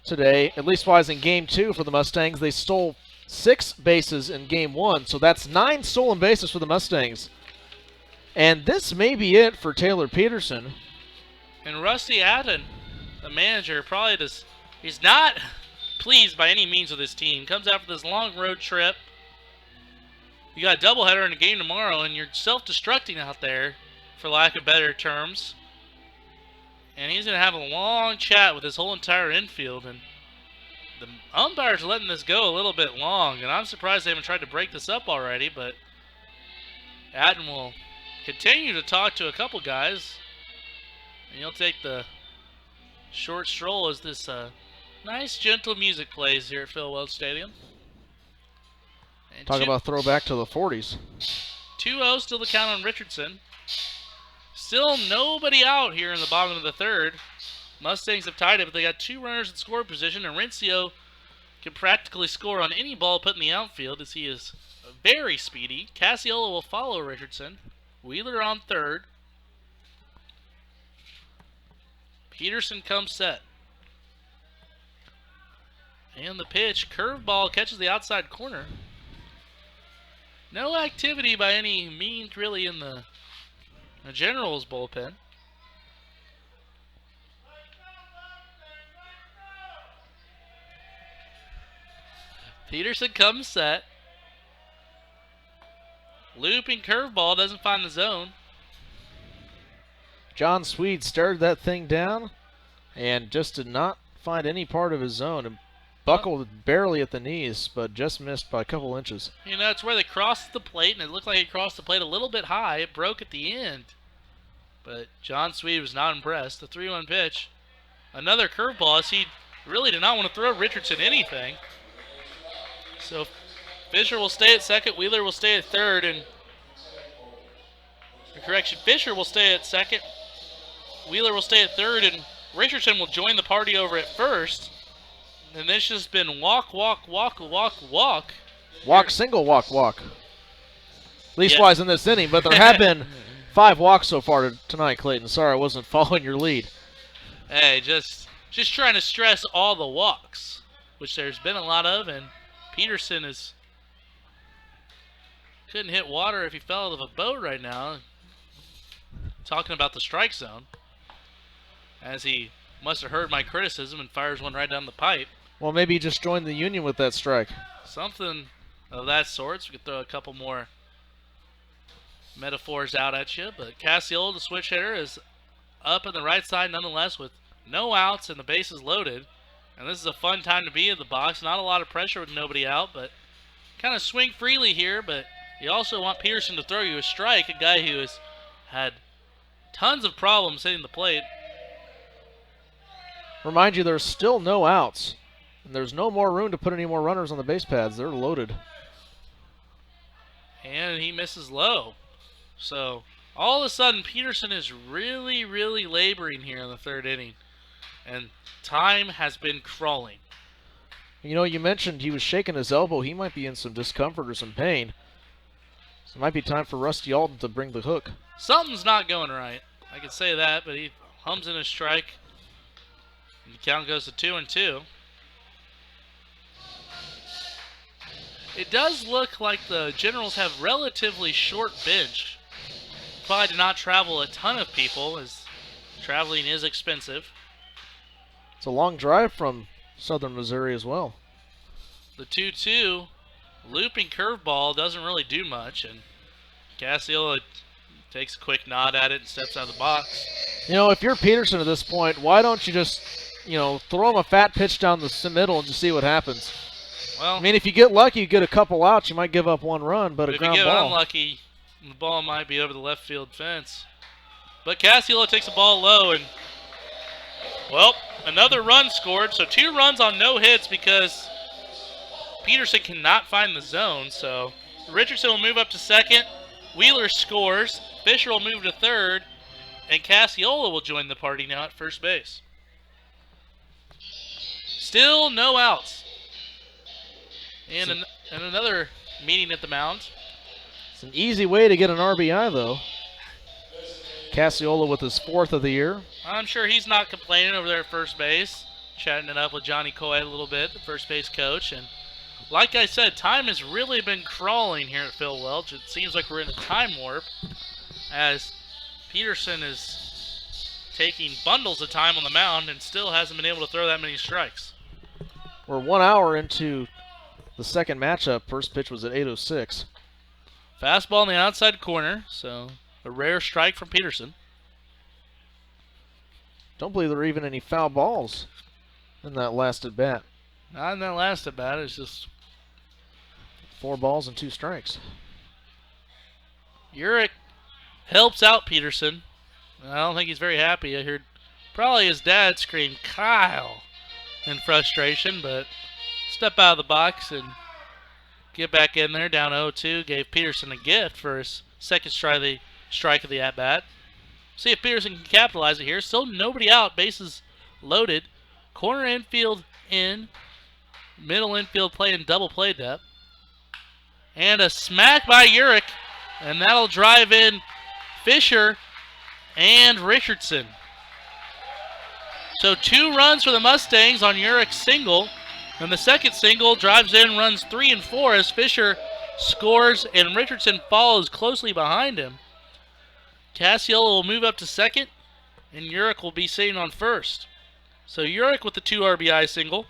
today, at least wise in game 2 for the Mustangs. They stole 6 bases in game 1, so that's 9 stolen bases for the Mustangs. And this may be it for Taylor Peterson. And Rusty Adden, the manager, he's not pleased by any means with his team. Comes out for this long road trip. You got a doubleheader in a game tomorrow, and you're self-destructing out there, for lack of better terms. And he's going to have a long chat with his whole entire infield, and the umpires are letting this go a little bit long, and I'm surprised they haven't tried to break this up already, but Adden will continue to talk to a couple guys, and he'll take the short stroll as this nice, gentle music plays here at Phil Welch Stadium. And Talk about throwback to the 40s. 2-0 still the count on Richardson. Still nobody out here in the bottom of the third. Mustangs have tied it, but they got 2 runners in score position. Orencio can practically score on any ball put in the outfield as he is very speedy. Cassiola will follow Richardson. Wheeler on third. Peterson comes set. And the pitch, curveball, catches the outside corner. No activity by any means really in the Generals bullpen. Peterson comes set. Looping curveball, doesn't find the zone. John Swede stared that thing down and just did not find any part of his zone. And buckled barely at the knees, but just missed by a couple inches. You know, it's where they crossed the plate, and it looked like it crossed the plate a little bit high. It broke at the end. But John Swede was not impressed. The 3-1 pitch. Another curveball as he really did not want to throw Richardson anything. So Fisher will stay at second. Wheeler will stay at third. And correction, Fisher will stay at second. Wheeler will stay at third. And Richardson will join the party over at first. And this has been walk, walk, walk, walk, walk. Walk, single, walk, walk. Leastwise in this inning, but there have been 5 walks so far tonight, Clayton. Sorry, I wasn't following your lead. Hey, just trying to stress all the walks, which there's been a lot of, and Peterson couldn't hit water if he fell out of a boat right now. Talking about the strike zone as he Must have heard my criticism and fires one right down the pipe. Well, maybe he just joined the union with that strike. Something of that sort. So we could throw a couple more metaphors out at you. But Cassiol, the switch hitter, is up in the right side nonetheless with no outs and the bases loaded. And this is a fun time to be in the box. Not a lot of pressure with nobody out, but kind of swing freely here. But you also want Peterson to throw you a strike, a guy who has had tons of problems hitting the plate. Remind you, there's still no outs. And there's no more room to put any more runners on the base pads. They're loaded. And he misses low. So all of a sudden, Peterson is really, really laboring here in the third inning. And time has been crawling. You know, you mentioned he was shaking his elbow. He might be in some discomfort or some pain. So it might be time for Rusty Alden to bring the hook. Something's not going right. I can say that, but he hums in a strike. And the count goes to 2-2. It does look like the Generals have relatively short bench. Probably did not travel a ton of people, as traveling is expensive. It's a long drive from southern Missouri as well. The 2-2 looping curveball doesn't really do much, and Cassiel takes a quick nod at it and steps out of the box. You know, if you're Peterson at this point, why don't you just, throw him a fat pitch down the middle and just see what happens? Well, I mean, if you get lucky, you get a couple outs, you might give up one run, but a ground if you get ball. unlucky, the ball might be over the left field fence. But Cassiel takes the ball low, and, well, another run scored. So 2 runs on no hits because Peterson cannot find the zone. So Richardson will move up to second. Wheeler scores. Fisher will move to third. And Cassiola will join the party now at first base. Still no outs. And another meeting at the mound. It's an easy way to get an RBI, though. Cassiola with his 4th of the year. I'm sure he's not complaining over there at first base. Chatting it up with Johnny Coy a little bit, the first base coach. And like I said, time has really been crawling here at Phil Welch. It seems like we're in a time warp as Peterson is taking bundles of time on the mound and still hasn't been able to throw that many strikes. We're 1 hour into the second matchup. First pitch was at 8:06. Fastball in the outside corner, so a rare strike from Peterson. Don't believe there are even any foul balls in that last at bat. Not in that last at bat, it's just 4 balls and 2 strikes. Urich helps out Peterson. I don't think he's very happy. I heard probably his dad scream, "Kyle," in frustration, but step out of the box and get back in there. Down 0-2, gave Peterson a gift for his second strike of the at-bat. See if Peterson can capitalize it here. Still nobody out, bases loaded. Corner infield in. Middle infield playing double play depth. And a smack by Urich, and that'll drive in Fisher and Richardson. So 2 runs for the Mustangs on Urich's single. And the second single drives in runs 3 and 4 as Fisher scores and Richardson follows closely behind him. Cassiola will move up to second, and Urich will be sitting on first. So Urich with the 2 RBI single.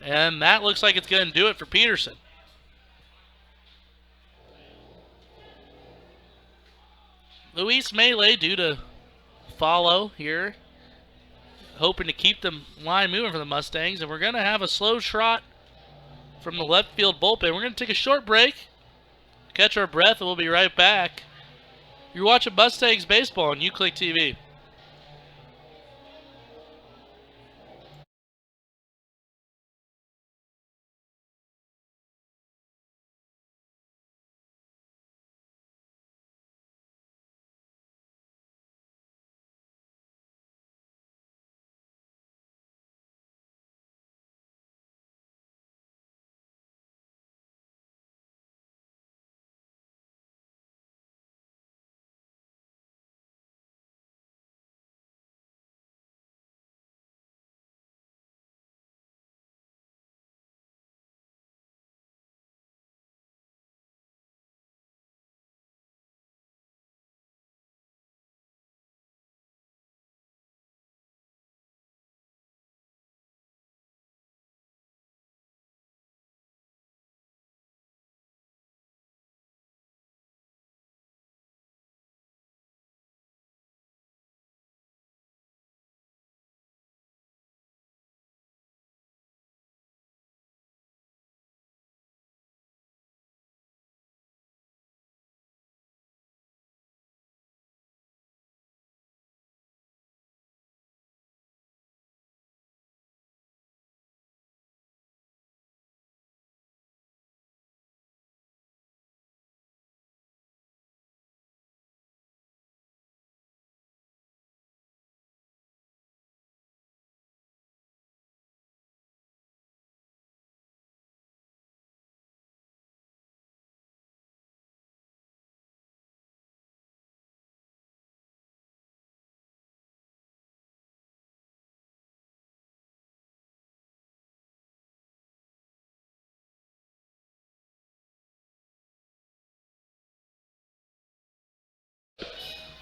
And that looks like it's going to do it for Peterson. Luis Melee due to follow here, hoping to keep the line moving for the Mustangs. And we're going to have a slow trot from the left field bullpen. We're going to take a short break, catch our breath, and we'll be right back. You're watching Mustangs Baseball on UClick TV.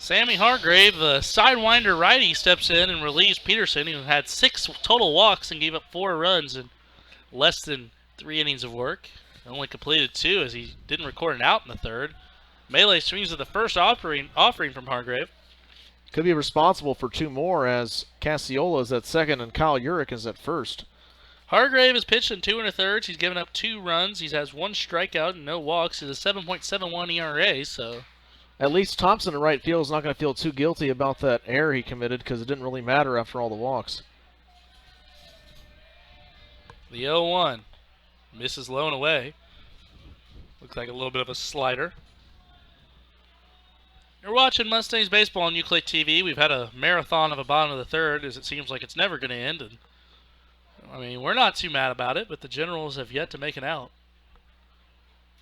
Sammy Hargrave, the sidewinder righty, steps in and relieves Peterson, who had 6 total walks and gave up 4 runs in less than 3 innings of work. Only completed 2 as he didn't record an out in the third. Melee swings at the first offering from Hargrave. Could be responsible for 2 more as Cassiola is at second and Kyle Urich is at first. Hargrave has pitched in 2 1/3. He's given up 2 runs. He has 1 strikeout and no walks. He's a 7.71 ERA, so... At least Thompson in right field is not going to feel too guilty about that error he committed because it didn't really matter after all the walks. The 0-1 misses low and away. Looks like a little bit of a slider. You're watching Mustangs baseball on Uclick TV. We've had a marathon of a bottom of the third as it seems like it's never going to end. And I mean, we're not too mad about it, but the Generals have yet to make an out.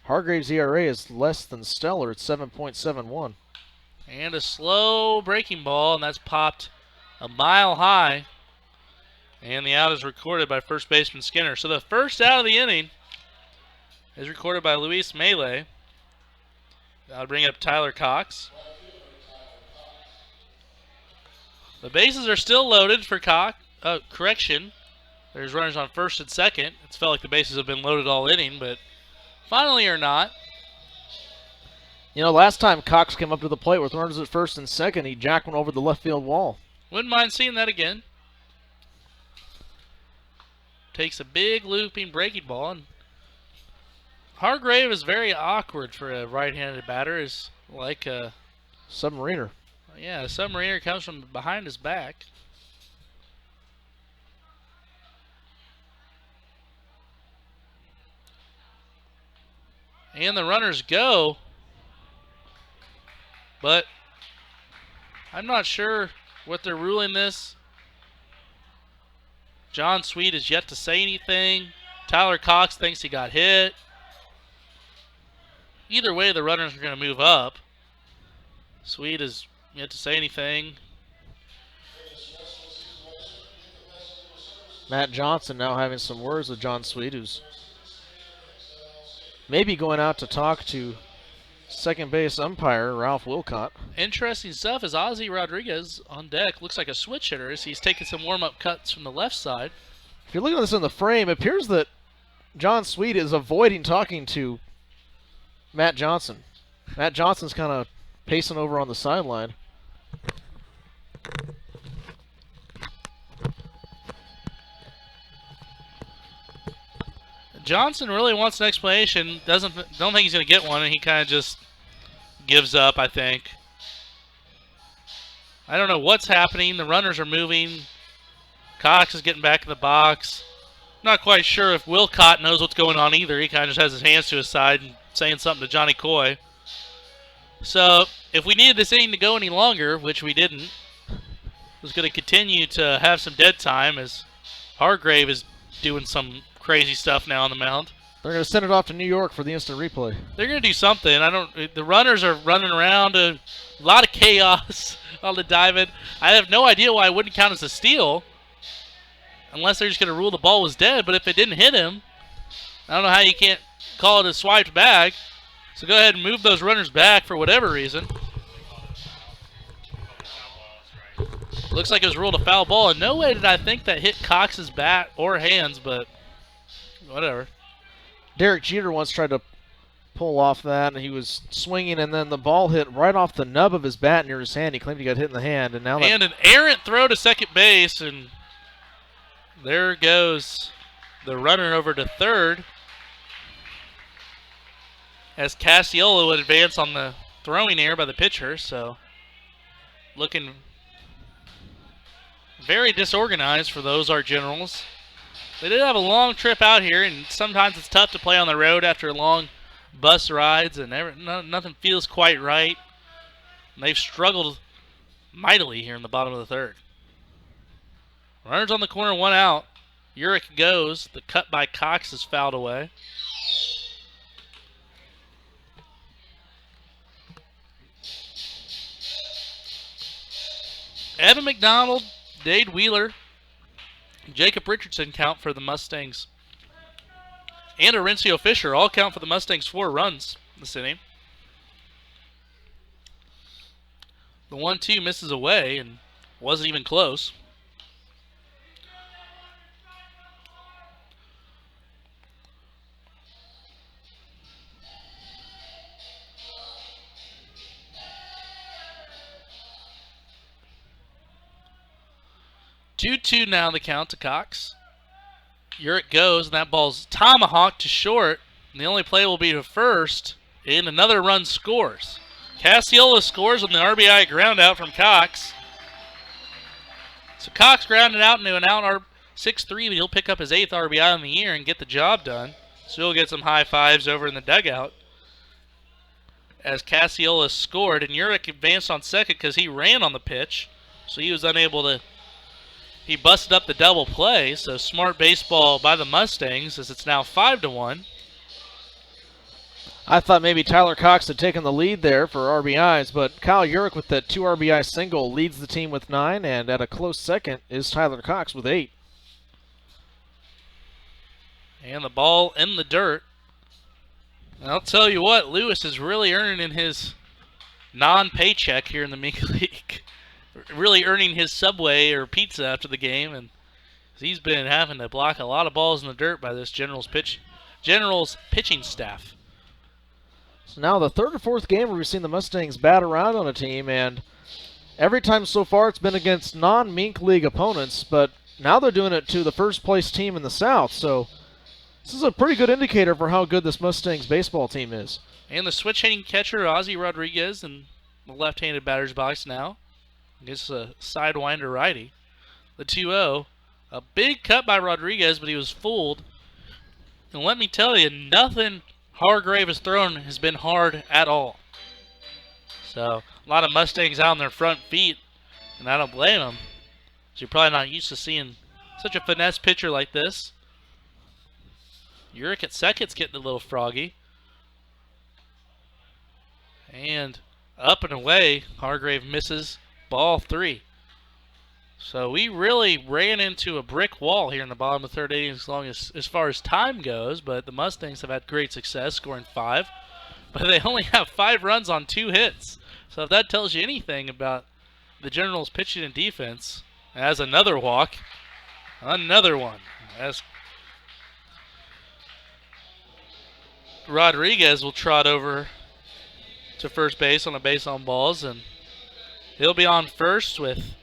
Hargrave's ERA is less than stellar at 7.71. And a slow breaking ball, and that's popped a mile high. And the out is recorded by first baseman Skinner. So the first out of the inning is recorded by Luis Melee. That'll bring up Tyler Cox. The bases are still loaded for Cox. Correction. There's runners on first and second. It's felt like the bases have been loaded all inning, but finally or not. You know, last time Cox came up to the plate with runners at first and second, he jacked one over the left field wall. Wouldn't mind seeing that again. Takes a big looping breaking ball. And Hargrave is very awkward for a right-handed batter. Is like a submariner. Yeah, a submariner comes from behind his back. And the runners go. But I'm not sure what they're ruling this. John Sweet is yet to say anything. Tyler Cox thinks he got hit. Either way, the runners are going to move up. Sweet is yet to say anything. Matt Johnson now having some words with John Sweet, who's maybe going out to talk to second base umpire Ralph Wilcott. Interesting stuff as Ozzie Rodriguez on deck looks like a switch hitter as he's taking some warm-up cuts from the left side. If you're looking at this in the frame, it appears that John Sweet is avoiding talking to Matt Johnson. Matt Johnson's kind of pacing over on the sideline. Johnson really wants an explanation. Don't think he's going to get one, and he kind of just gives up, I think. I don't know what's happening. The runners are moving. Cox is getting back in the box. Not quite sure if Wilcott knows what's going on either. He kind of just has his hands to his side and saying something to Johnny Coy. So if we needed this inning to go any longer, which we didn't, it was going to continue to have some dead time as Hargrave is doing some crazy stuff now on the mound. They're going to send it off to New York for the instant replay. They're going to do something. The runners are running around. A lot of chaos on the diamond. I have no idea why it wouldn't count as a steal, unless they're just going to rule the ball was dead. But if it didn't hit him, I don't know how you can't call it a swiped bag. So go ahead and move those runners back for whatever reason. Looks like it was ruled a foul ball. In no way did I think that hit Cox's bat or hands, but whatever. Derek Jeter once tried to pull off that, and he was swinging, and then the ball hit right off the nub of his bat near his hand. He claimed he got hit in the hand, and now and an errant throw to second base, and there goes the runner over to third as Cassiola would advance on the throwing error by the pitcher. So looking very disorganized for those our Generals. They did have a long trip out here, and sometimes it's tough to play on the road after long bus rides, and nothing feels quite right. And they've struggled mightily here in the bottom of the third. Runners on the corner, 1 out. Urich goes. The cut by Cox is fouled away. Evan McDonald, Dade Wheeler, Jacob Richardson count for the Mustangs. And Orencio Fisher all count for the Mustangs 4 runs this inning. The 1-2 misses away and wasn't even close. Two now the count to Cox. Urick goes, and that ball's tomahawked to short. And the only play will be to first, and another run scores. Cassiola scores on the RBI ground out from Cox. So Cox grounded out into an out 6-3, but he'll pick up his 8th RBI on the year and get the job done. So he'll get some high fives over in the dugout. As Cassiola scored, and Urick advanced on second because he ran on the pitch. So he was unable to... He busted up the double play, so smart baseball by the Mustangs as it's now 5-1. I thought maybe Tyler Cox had taken the lead there for RBIs, but Kyle Urick with that 2 RBI single leads the team with 9, and at a close second is Tyler Cox with 8. And the ball in the dirt. And I'll tell you what, Lewis is really earning his non-paycheck here in the Meek League. Really earning his Subway or pizza after the game, and he's been having to block a lot of balls in the dirt by this General's pitching staff. So now the 3rd or 4th game where we've seen the Mustangs bat around on a team, and every time so far it's been against non-Mink League opponents, but now they're doing it to the first place team in the South, so this is a pretty good indicator for how good this Mustangs baseball team is. And the switch-hitting catcher, Ozzy Rodriguez, in the left-handed batter's box now. Gets a sidewinder righty. The 2-0. A big cut by Rodriguez, but he was fooled. And let me tell you, nothing Hargrave has thrown has been hard at all. So, a lot of Mustangs out on their front feet, and I don't blame them. So you're probably not used to seeing such a finesse pitcher like this. Urick at second's getting a little froggy. And up and away, Hargrave misses. Ball 3. So we really ran into a brick wall here in the bottom of the 3rd inning as far as time goes, but the Mustangs have had great success, scoring 5. But they only have 5 runs on 2 hits. So if that tells you anything about the Generals' pitching and defense, as another walk, another one. As Rodriguez will trot over to first base on a base on balls, and he'll be on first with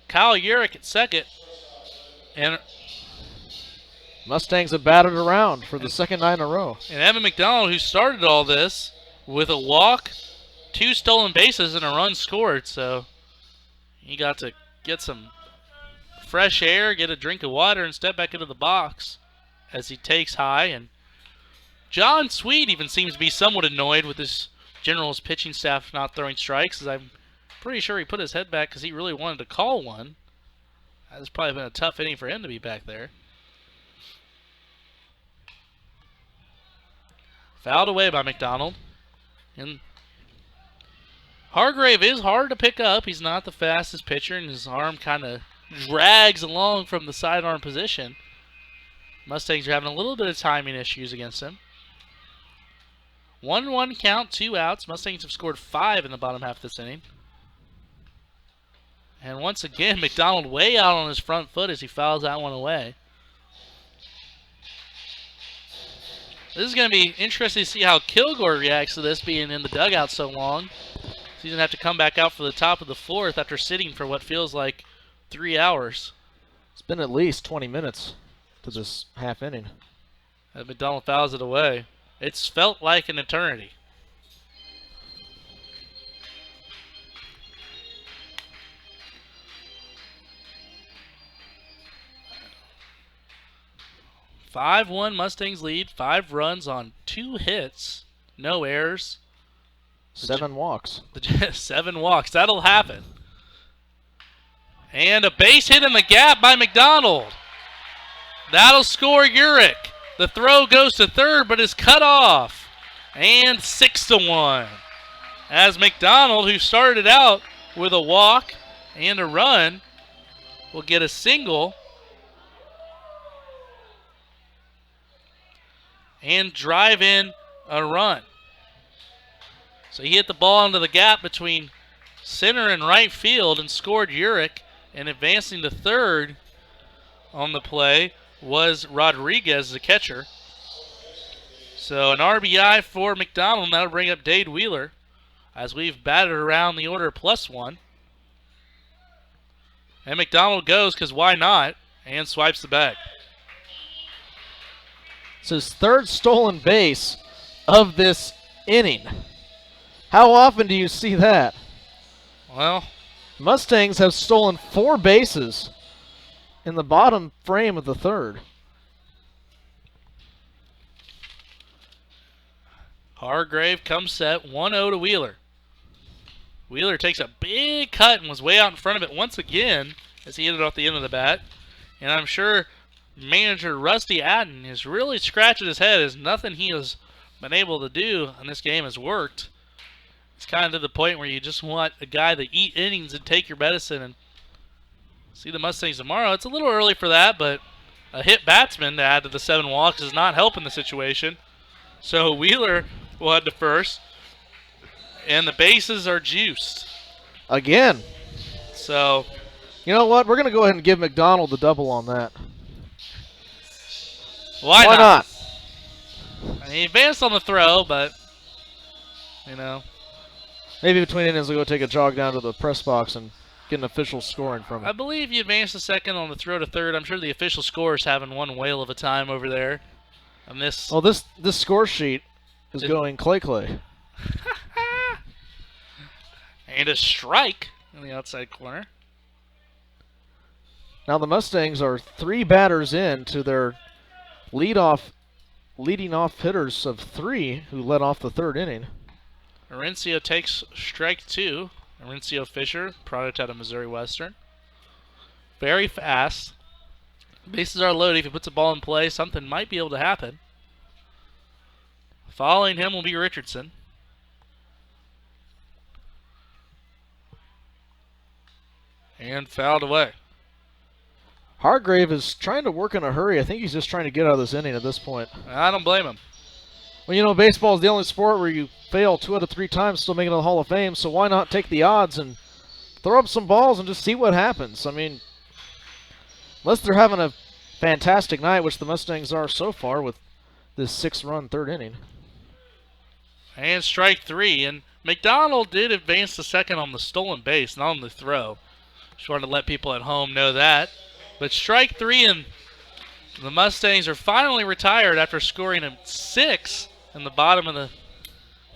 Kyle Urick at second. And Mustangs have batted around for the second night in a row. And Evan McDonald, who started all this with a walk, 2 stolen bases, and a run scored. So he got to get some fresh air, get a drink of water, and step back into the box as he takes high. And John Sweet even seems to be somewhat annoyed with his Generals pitching staff not throwing strikes, as I'm pretty sure he put his head back because he really wanted to call one. That's probably been a tough inning for him to be back there. Fouled away by McDonald. And Hargrave is hard to pick up. He's not the fastest pitcher, and his arm kind of drags along from the sidearm position. Mustangs are having a little bit of timing issues against him. 1-1 count, 2 outs. Mustangs have scored 5 in the bottom half of this inning. And once again, McDonald way out on his front foot as he fouls that one away. This is going to be interesting to see how Kilgore reacts to this being in the dugout so long. He's going to have to come back out for the top of the 4th after sitting for what feels like 3 hours. It's been at least 20 minutes to this half inning. As McDonald fouls it away. It's felt like an eternity. (5-1) Mustangs lead. 5 runs on 2 hits. No errors. 7 walks. 7 walks. That'll happen. And a base hit in the gap by McDonald. That'll score Urick. The throw goes to third, but is cut off. And 6-1. As McDonald, who started out with a walk and a run, will get a single and drive in a run. So he hit the ball into the gap between center and right field and scored Urich, and advancing to third on the play was Rodriguez, the catcher. So an RBI for McDonald, and that'll bring up Dade Wheeler as we've batted around the order +1. And McDonald goes because why not, and swipes the bag. It's his third stolen base of this inning. How often do you see that? Well, Mustangs have stolen 4 bases in the bottom frame of the third. Hargrave comes set 1-0 to Wheeler. Wheeler takes a big cut and was way out in front of it once again as he hit it off the end of the bat. And I'm sure manager Rusty Adden is really scratching his head as nothing he has been able to do in this game has worked. It's kind of to the point where you just want a guy to eat innings and take your medicine and see the Mustangs tomorrow. It's a little early for that, but a hit batsman to add to the 7 walks is not helping the situation. So Wheeler will head to first, and the bases are juiced. Again. So, you know what? We're going to go ahead and give McDonald the double on that. Why not? I mean, he advanced on the throw, but, you know. Maybe between innings we'll go take a jog down to the press box and get an official scoring from I it. believe you advanced a second on the throw to third. I'm sure the official score is having one whale of a time over there. And this. Well, this score sheet is going clay. And a strike in the outside corner. Now the Mustangs are 3 batters in to their leading off hitters of 3 who led off the third inning. Orencio takes strike 2. Orencio Fisher, product out of Missouri Western. Very fast. Bases are loaded. If he puts a ball in play, something might be able to happen. Following him will be Richardson. And fouled away. Hargrave is trying to work in a hurry. I think he's just trying to get out of this inning at this point. I don't blame him. Well, you know, baseball is the only sport where you fail 2 out of 3 times, still making the Hall of Fame, so why not take the odds and throw up some balls and just see what happens? I mean, unless they're having a fantastic night, which the Mustangs are so far with this 6-run third inning. And strike 3. And McDonald did advance to second on the stolen base, not on the throw. Just wanted to let people at home know that. But strike 3, and the Mustangs are finally retired after scoring a 6 in the bottom of the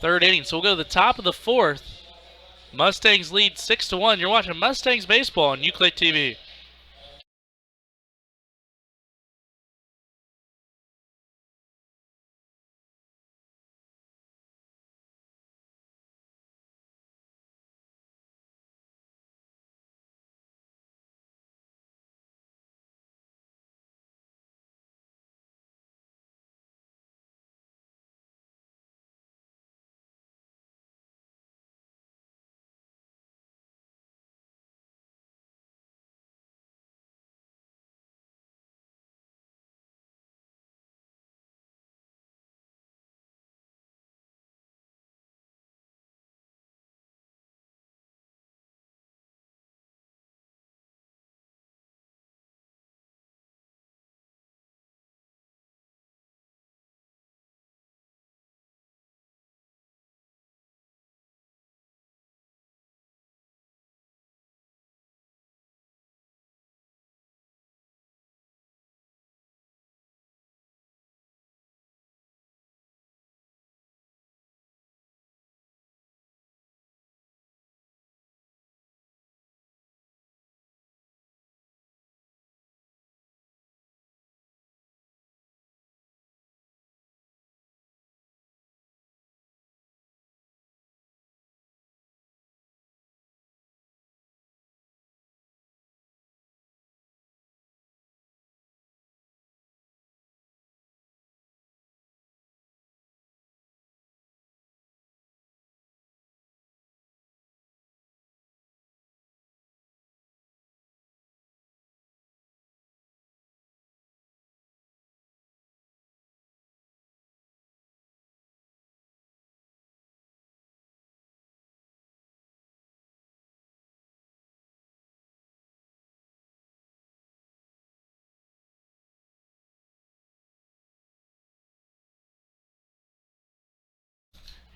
third inning. So we'll go to the top of the 4th. Mustangs lead 6-1. You're watching Mustangs baseball on UCLA TV.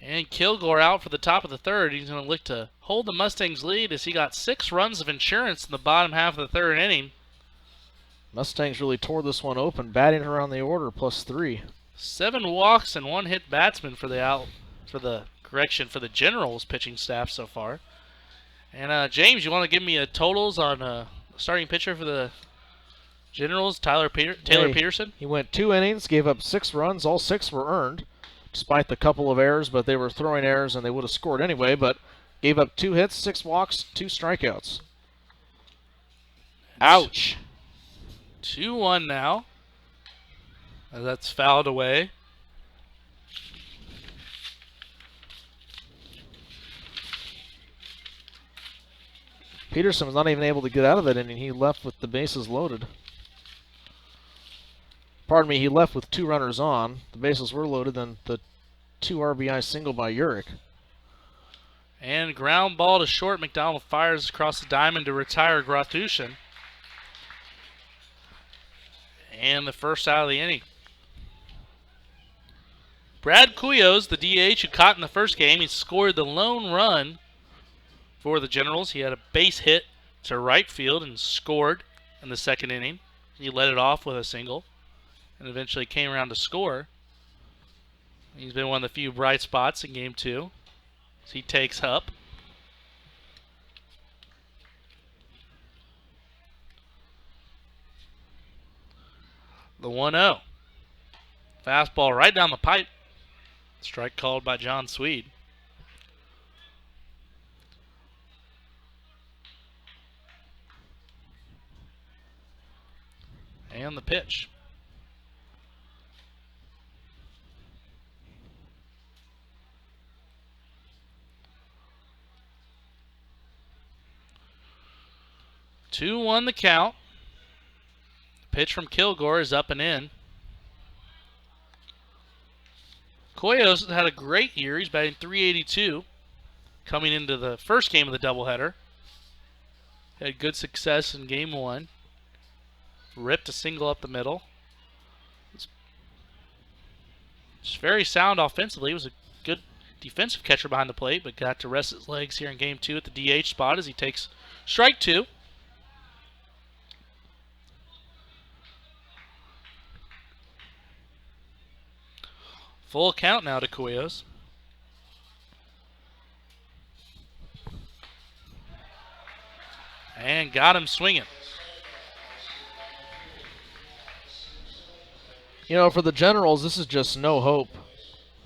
And Kilgore out for the top of the third. He's going to look to hold the Mustangs' lead as he got 6 runs of insurance in the bottom half of the third inning. Mustangs really tore this one open, batting around the order +3. 7 walks and 1 hit batsman for the Generals pitching staff so far. And James, you want to give me a totals on starting pitcher for the Generals, Taylor Peterson? He went 2 innings, gave up 6 runs. All 6 were earned, despite the couple of errors, but they were throwing errors and they would have scored anyway, but gave up 2 hits, 6 walks, 2 strikeouts. Ouch. 2-1 now. That's fouled away. Peterson was not even able to get out of that inning. He left with the bases loaded. Pardon me, he left with 2 runners on. The bases were loaded, then the 2 RBI single by Urich. And ground ball to short. McDonald fires across the diamond to retire Gratushin. And the first out of the inning. Brad Cuyos, the DH who caught in the first game, he scored the lone run for the Generals. He had a base hit to right field and scored in the second inning. He led it off with a single and eventually came around to score. He's been one of the few bright spots in Game 2. So he takes up. The 1-0. Fastball right down the pipe. Strike called by John Swede. And the pitch. Two on the count. Pitch from Kilgore is up and in. Cuyos had a great year. He's batting .382 coming into the first game of the doubleheader. Had good success in Game 1. Ripped a single up the middle. It's very sound offensively. He was a good defensive catcher behind the plate, but got to rest his legs here in Game 2 at the DH spot as he takes strike 2. Full count now to Cuyos. And got him swinging. You know, for the Generals, this is just no hope.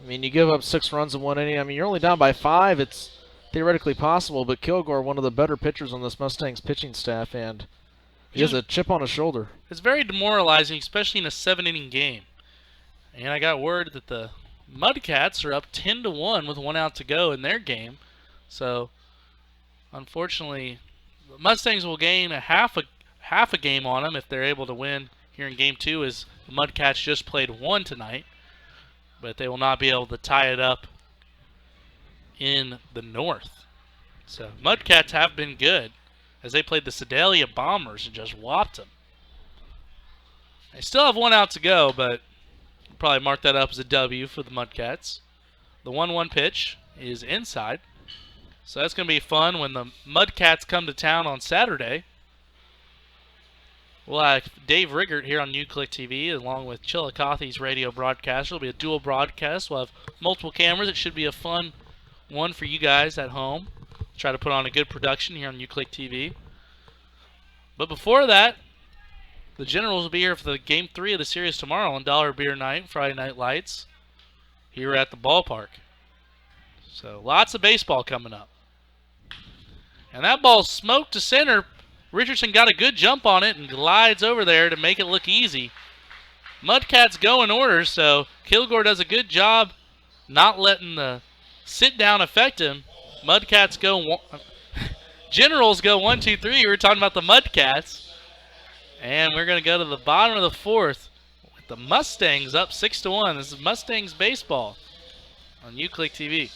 I mean, you give up 6 runs in 1 inning. I mean, you're only down by 5. It's theoretically possible, but Kilgore, one of the better pitchers on this Mustangs pitching staff, and he has a chip on his shoulder. It's very demoralizing, especially in a 7-inning game. And I got word that the Mudcats are up 10-1 with 1 out to go in their game. So, unfortunately, the Mustangs will gain a half a game on them if they're able to win here in Game 2, as the Mudcats just played 1 tonight. But they will not be able to tie it up in the North. So, Mudcats have been good as they played the Sedalia Bombers and just whopped them. They still have 1 out to go, but probably mark that up as a W for the Mudcats. The 1-1 pitch is inside. So that's going to be fun when the Mudcats come to town on Saturday. We'll have Dave Riggert here on NewClick TV along with Chillicothe's radio broadcast. It'll be a dual broadcast. We'll have multiple cameras. It should be a fun one for you guys at home. Try to put on a good production here on NewClick TV. But before that, the Generals will be here for the Game 3 of the series tomorrow on Dollar Beer Night, Friday Night Lights, here at the ballpark. So lots of baseball coming up. And that ball smoked to center. Richardson got a good jump on it and glides over there to make it look easy. Mudcats go in order, so Kilgore does a good job not letting the sit down affect him. Mudcats go Generals go 1, 2, 3. We were talking about the Mudcats. And we're going to go to the bottom of the 4th with the Mustangs up 6-1. This is Mustangs baseball on NewClick TV.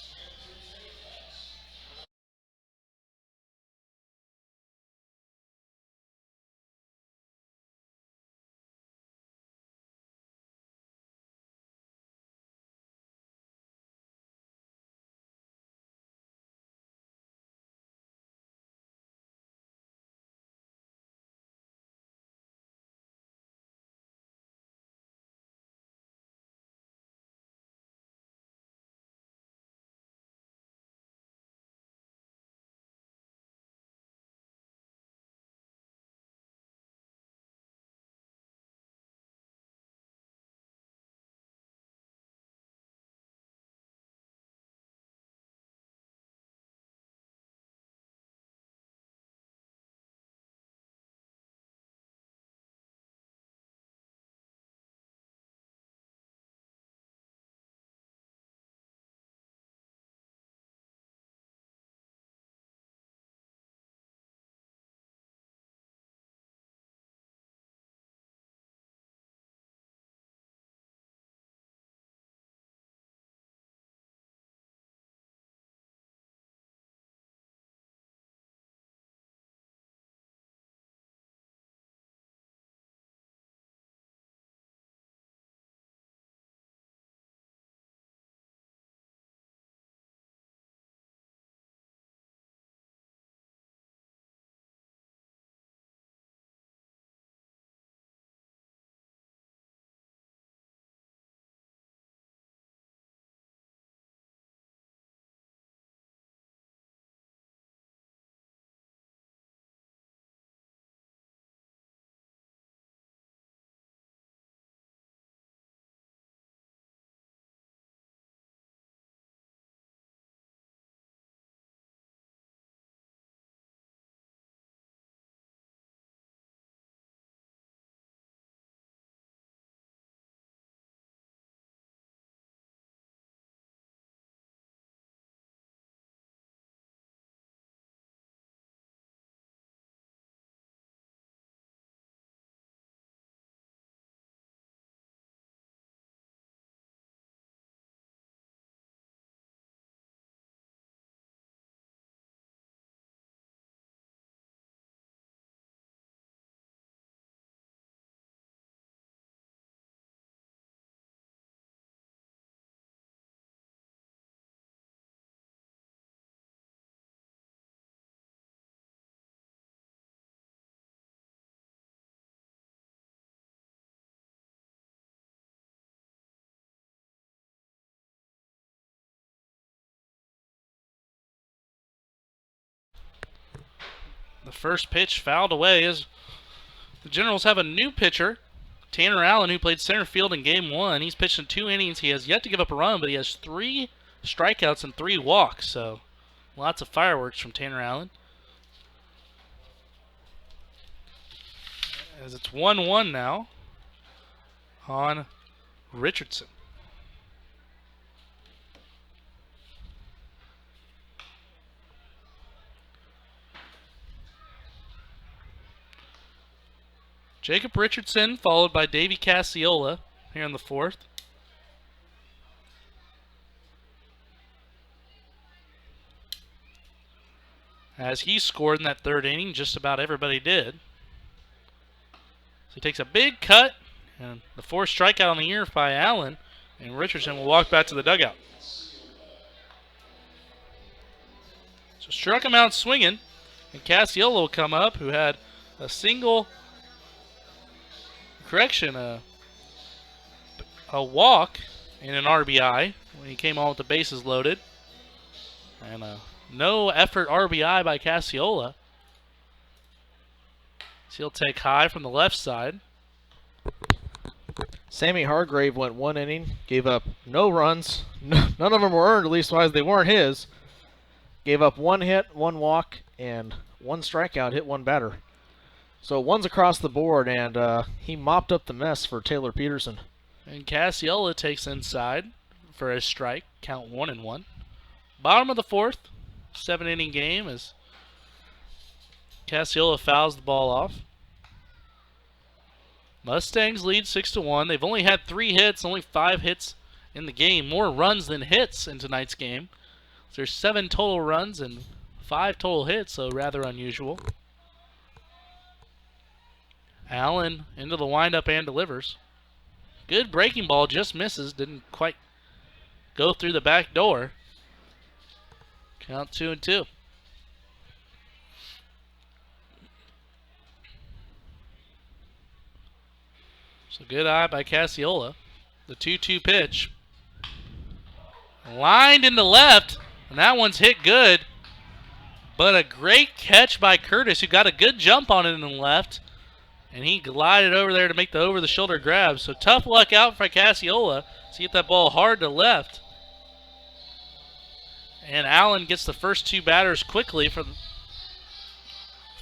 The first pitch fouled away as the Generals have a new pitcher, Tanner Allen, who played center field in Game 1. He's pitched in 2 innings. He has yet to give up a run, but he has 3 strikeouts and 3 walks. So lots of fireworks from Tanner Allen. As it's 1-1 now on Richardson. Jacob Richardson followed by Davey Cassiola here in the 4th. As he scored in that 3rd inning, just about everybody did. So he takes a big cut, and the 4th strikeout on the year by Allen, and Richardson will walk back to the dugout. So struck him out swinging, and Cassiola will come up, who had a single correction, a walk and an RBI when he came on with the bases loaded. And a no effort RBI by Cassiola. So he'll take high from the left side. Sammy Hargrave went 1 inning, gave up no runs. None of them were earned, at least wise they weren't his. Gave up 1 hit, 1 walk, and 1 strikeout, hit 1 batter. So 1's across the board, and he mopped up the mess for Taylor Peterson. And Cassiola takes inside for a strike, count 1-1. Bottom of the 4th, 7-inning game as Cassiola fouls the ball off. Mustangs lead 6-1. They've only had 3 hits, only 5 hits in the game. More runs than hits in tonight's game. So there's 7 total runs and 5 total hits, so rather unusual. Allen into the windup and delivers. Good breaking ball, just misses. Didn't quite go through the back door. Count 2-2. So good eye by Cassiola. The 2-2 pitch. Lined into left, and that one's hit good. But a great catch by Curtis, who got a good jump on it in the left. And he glided over there to make the over-the-shoulder grab. So tough luck out for Cassiola to get that ball hard to left. And Allen gets the first 2 batters quickly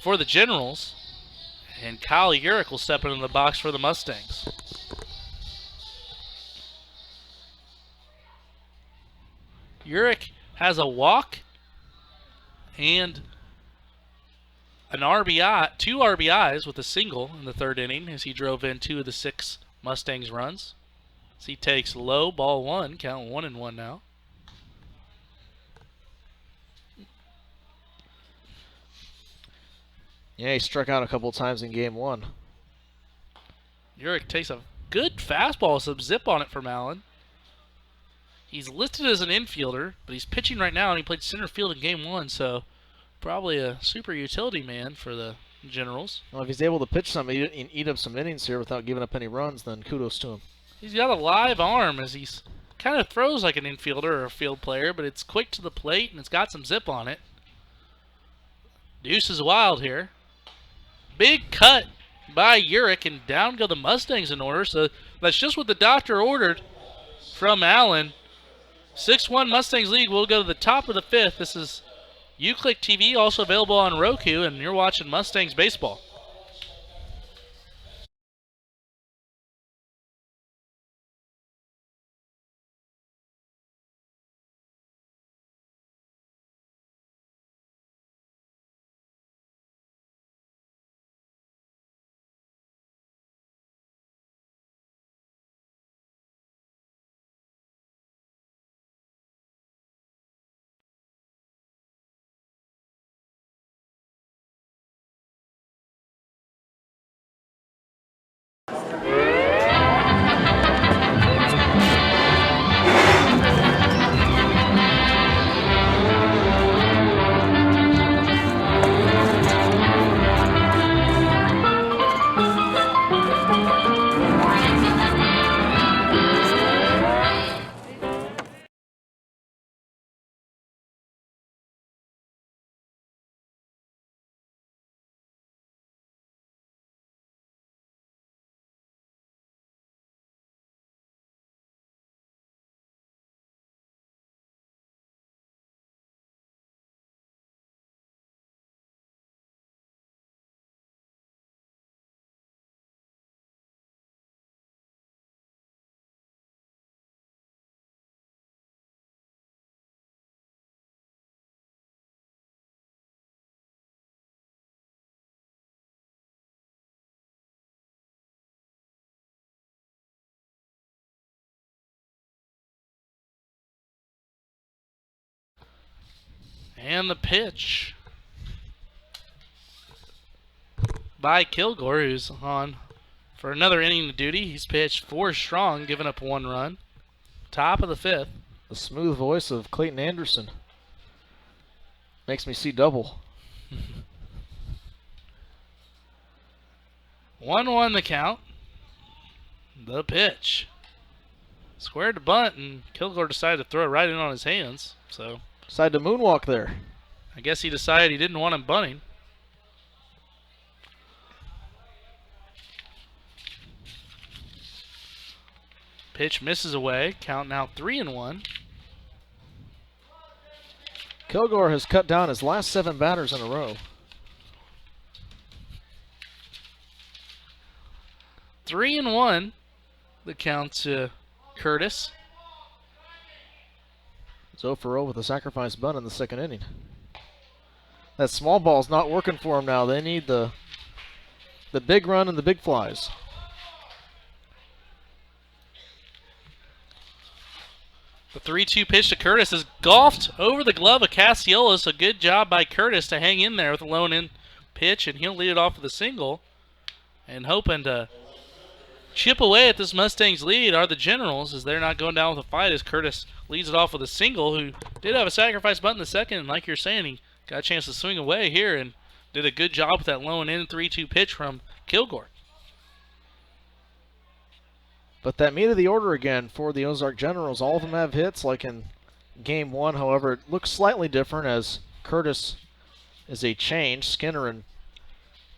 for the Generals. And Kyle Urich will step into the box for the Mustangs. Urich has a walk and an RBI, 2 RBIs with a single in the 3rd inning as he drove in 2 of the 6 Mustangs runs. So he takes low, ball 1, count 1-1 now. Yeah, he struck out a couple times in Game 1. Urich takes a good fastball with some zip on it from Allen. He's listed as an infielder, but he's pitching right now, and he played center field in Game 1, so probably a super utility man for the Generals. Well, if he's able to pitch some and eat up some innings here without giving up any runs, then kudos to him. He's got a live arm as he's kind of throws like an infielder or a field player, but it's quick to the plate, and it's got some zip on it. Deuce is wild here. Big cut by Urich, and down go the Mustangs in order. So that's just what the doctor ordered from Allen. 6-1 Mustangs lead. We'll go to the top of the 5th. This is UClick TV, also available on Roku, and you're watching Mustangs baseball. And the pitch by Kilgore, who's on for another inning of duty. He's pitched 4 strong, giving up 1 run. Top of the 5th. The smooth voice of Clayton Anderson makes me see double. 1-1 the count. The pitch. Squared to bunt, and Kilgore decided to throw it right in on his hands. So decided to moonwalk there. I guess he decided he didn't want him bunting. Pitch misses away. Count now 3-1. Kilgore has cut down his last 7 batters in a row. 3-1. The count to Curtis. 0 for 0 with a sacrifice bunt in the 2nd inning. That small ball's not working for him now. They need the big run and the big flies. The 3-2 pitch to Curtis is golfed over the glove of Casiolas. A good job by Curtis to hang in there with a lone in pitch, and he'll lead it off with a single. And hoping to chip away at this Mustangs lead are the Generals, as they're not going down with a fight, as Curtis leads it off with a single, who did have a sacrifice bunt in the 2nd, and like you're saying, he got a chance to swing away here and did a good job with that lone in 3-2 pitch from Kilgore. But that meat of the order again for the Ozark Generals. All of them have hits like in Game 1. However, it looks slightly different as Curtis is a change. Skinner and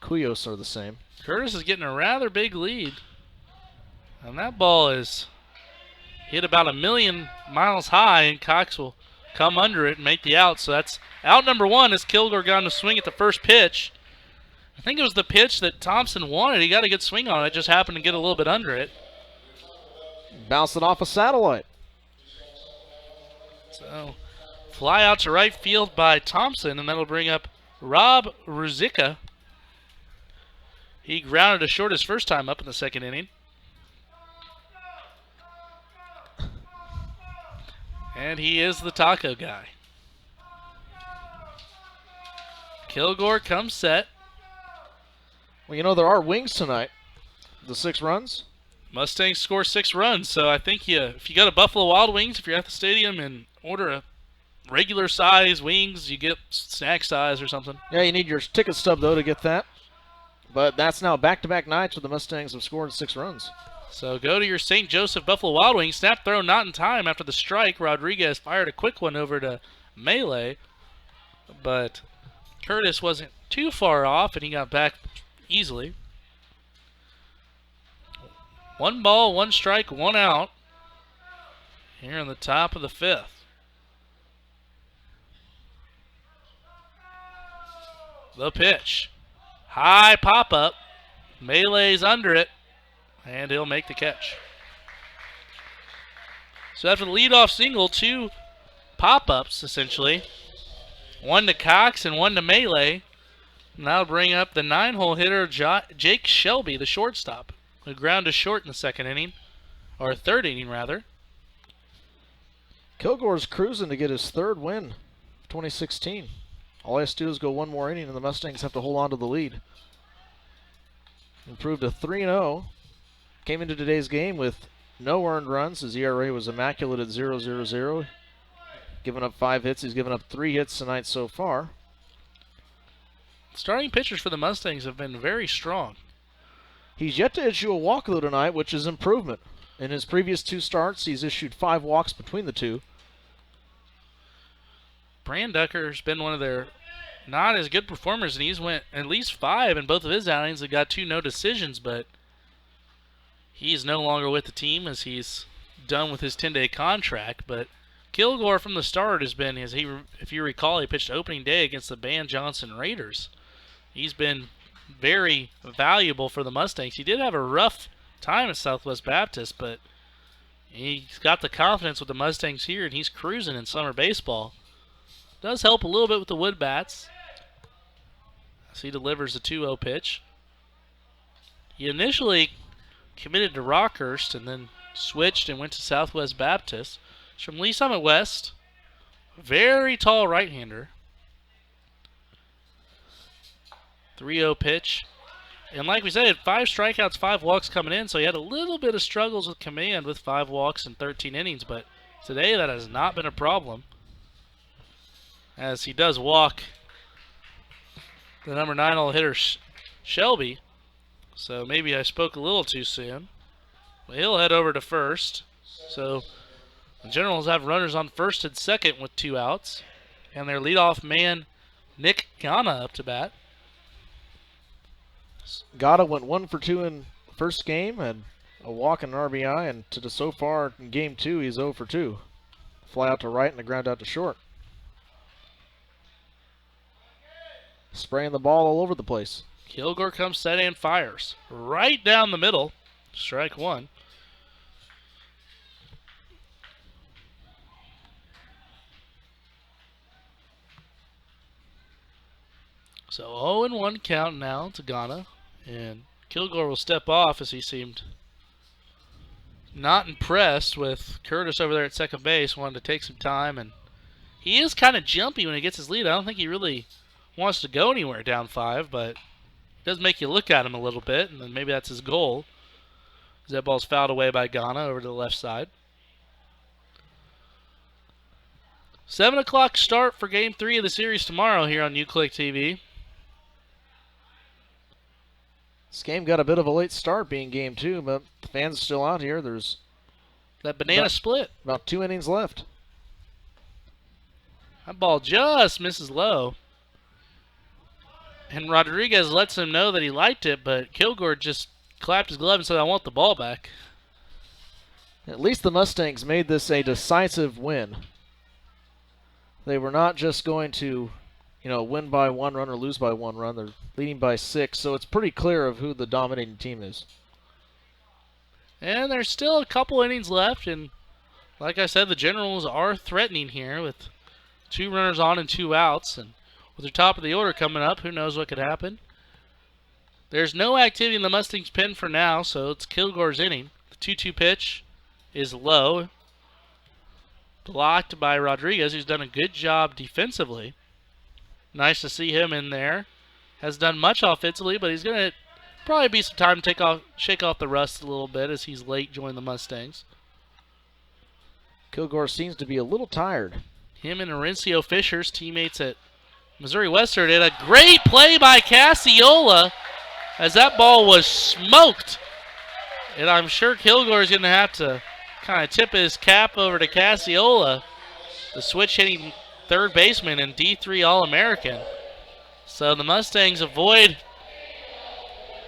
Cuyos are the same. Curtis is getting a rather big lead. And that ball is hit about 1,000,000 miles high, and Cox will come under it and make the out. So that's out number 1 as Kilgore got to swing at the first pitch. I think it was the pitch that Thompson wanted. He got a good swing on it. Just happened to get a little bit under it. Bounced it off a satellite. So fly out to right field by Thompson, and that'll bring up Rob Ruzicka. He grounded to short his first time up in the 2nd inning. And he is the taco guy. Kilgore comes set. Well, you know, there are wings tonight. The 6 runs. Mustangs score 6 runs, so I think if you got a Buffalo Wild Wings, if you're at the stadium and order a regular size wings, you get snack size or something. Yeah, you need your ticket stub, though, to get that. But that's now back-to-back nights where the Mustangs have scored 6 runs. So go to your St. Joseph Buffalo Wild Wings. Snap throw not in time after the strike. Rodriguez fired a quick one over to Melee, but Curtis wasn't too far off, and he got back easily. 1 ball, 1 strike, 1 out here in the top of the 5th. The pitch. High pop-up. Melee's under it, and he'll make the catch. So after the leadoff single, 2 pop-ups, essentially. 1 to Cox and 1 to Melee. And that'll bring up the 9-hole hitter, Jake Shelby, the shortstop, who ground to short in the 2nd inning, or 3rd inning, rather. Kilgore's cruising to get his 3rd win of 2016. All he has to do is go 1 more inning, and the Mustangs have to hold on to the lead. Improved to 3-0. Came into today's game with no earned runs. His ERA was immaculate at 0.00. Given up 5 hits. He's given up 3 hits tonight so far. Starting pitchers for the Mustangs have been very strong. He's yet to issue a walk, though, tonight, which is improvement. In his previous 2 starts, he's issued 5 walks between the 2. Branducker's been one of their not as good performers, and he's went at least 5 in both of his outings and got 2 no decisions, but he's no longer with the team as he's done with his 10-day contract. But Kilgore from the start has been, if you recall, he pitched opening day against the Van Johnson Raiders. He's been very valuable for the Mustangs. He did have a rough time at Southwest Baptist, but he's got the confidence with the Mustangs here, and he's cruising in summer baseball. Does help a little bit with the wood bats as he delivers a 2-0 pitch. He initially committed to Rockhurst and then switched and went to Southwest Baptist. He's from Lee Summit West. Very tall right-hander. 3-0 pitch. And like we said, he had 5 strikeouts, 5 walks coming in, so he had a little bit of struggles with command with 5 walks and 13 innings, but today that has not been a problem, as he does walk the number 9 hitter Shelby, so maybe I spoke a little too soon. But he'll head over to first, so the Generals have runners on first and second with 2 outs, and their leadoff man, Nick Gana, up to bat. Gata went 1 for 2 in the first game and a walk and an RBI, and so far in game 2 he's 0 for 2. Fly out to right and a ground out to short. Spraying the ball all over the place. Kilgore comes set and fires right down the middle. Strike 1. So 0-1 count now to Ghana, and Kilgore will step off as he seemed not impressed with Curtis over there at second base. Wanted to take some time, and he is kind of jumpy when he gets his lead. I don't think he really wants to go anywhere down 5, but it does make you look at him a little bit, and then maybe that's his goal. As that ball's fouled away by Ghana over to the left side. 7 o'clock start for Game 3 of the series tomorrow here on UClick TV. This game got a bit of a late start being game 2, but the fans are still out here. There's that banana split. About 2 innings left. That ball just misses low. And Rodriguez lets him know that he liked it, but Kilgore just clapped his glove and said, "I want the ball back." At least the Mustangs made this a decisive win. They were not just going to, win by 1 run or lose by 1 run. They're leading by 6, so it's pretty clear of who the dominating team is. And there's still a couple innings left, and like I said, the Generals are threatening here with 2 runners on and 2 outs, and with their top of the order coming up, who knows what could happen. There's no activity in the Mustangs pen for now, so it's Kilgore's inning. The 2-2 pitch is low, blocked by Rodriguez, who's done a good job defensively. Nice to see him in there. Has done much offensively, but he's going to probably be some time to shake off the rust a little bit as he's late joining the Mustangs. Kilgore seems to be a little tired. Him and Horencio Fisher's teammates at Missouri Western did a great play by Cassiola as that ball was smoked. And I'm sure Kilgore's going to have to kind of tip his cap over to Cassiola, the switch-hitting third baseman and D3 All-American. So the Mustangs avoid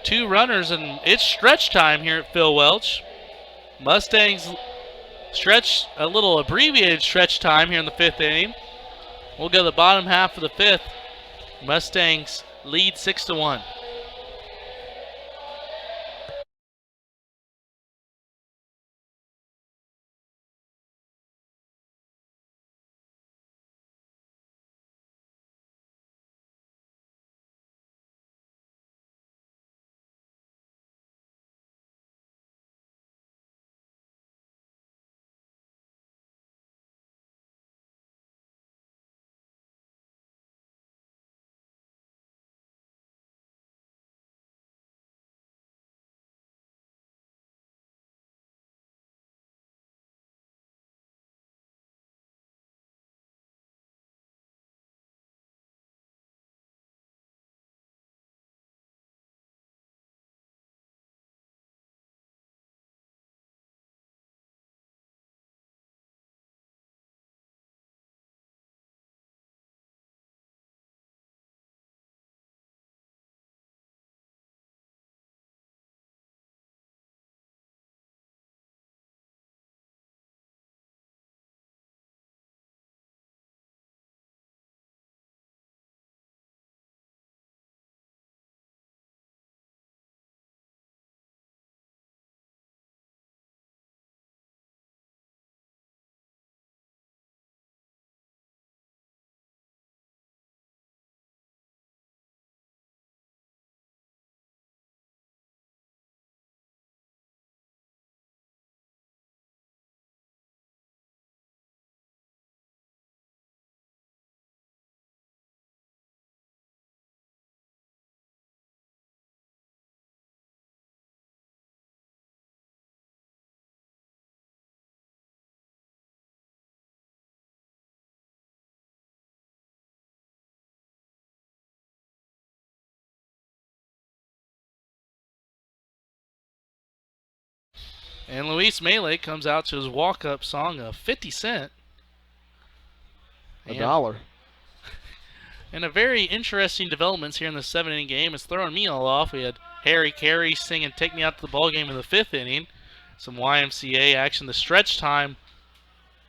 2 runners, and it's stretch time here at Phil Welch. Mustangs stretch, a little abbreviated stretch time here in the 5th inning. We'll go to the bottom half of the 5th. Mustangs lead 6-1. And Luis Melee comes out to his walk-up song of 50 Cent. $1. And a very interesting developments here in the 7-inning game is throwing me all off. We had Harry Carey singing "Take Me Out to the Ball Game" in the 5th inning. Some YMCA action. The stretch time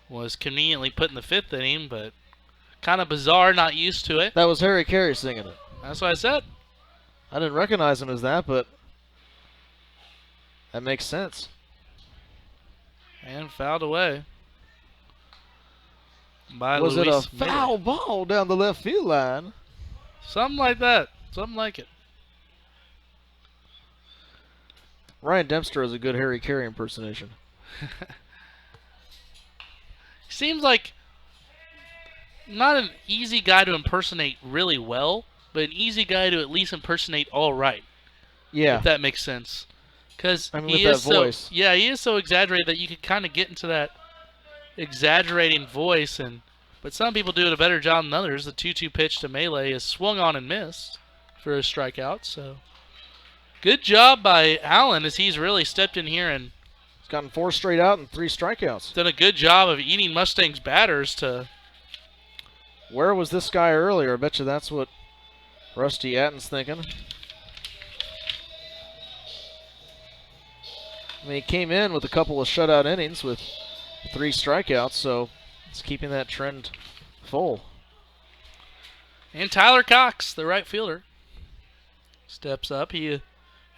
was conveniently put in the 5th inning, but kind of bizarre, not used to it. That was Harry Carey singing it. That's what I said. I didn't recognize him as that, but that makes sense. And fouled away. By Was it Luis a foul ball down the left field line? Something like that. Something like it. Ryan Dempster has a good Harry Carey impersonation. Seems like not an easy guy to impersonate really well, but an easy guy to at least impersonate all right. Yeah. If that makes sense. Because I mean, with that voice. Yeah, he is so exaggerated that you could kind of get into that exaggerating voice, but some people do it a better job than others. The 2-2 pitch to Melee is swung on and missed for a strikeout. So good job by Allen as he's really stepped in here and he's gotten 4 straight out and 3 strikeouts. Done a good job of eating Mustangs batters to. Where was this guy earlier? I bet you that's what Rusty Atten's thinking. I mean, he came in with a couple of shutout innings with 3 strikeouts, so it's keeping that trend full. And Tyler Cox, the right fielder, steps up. He,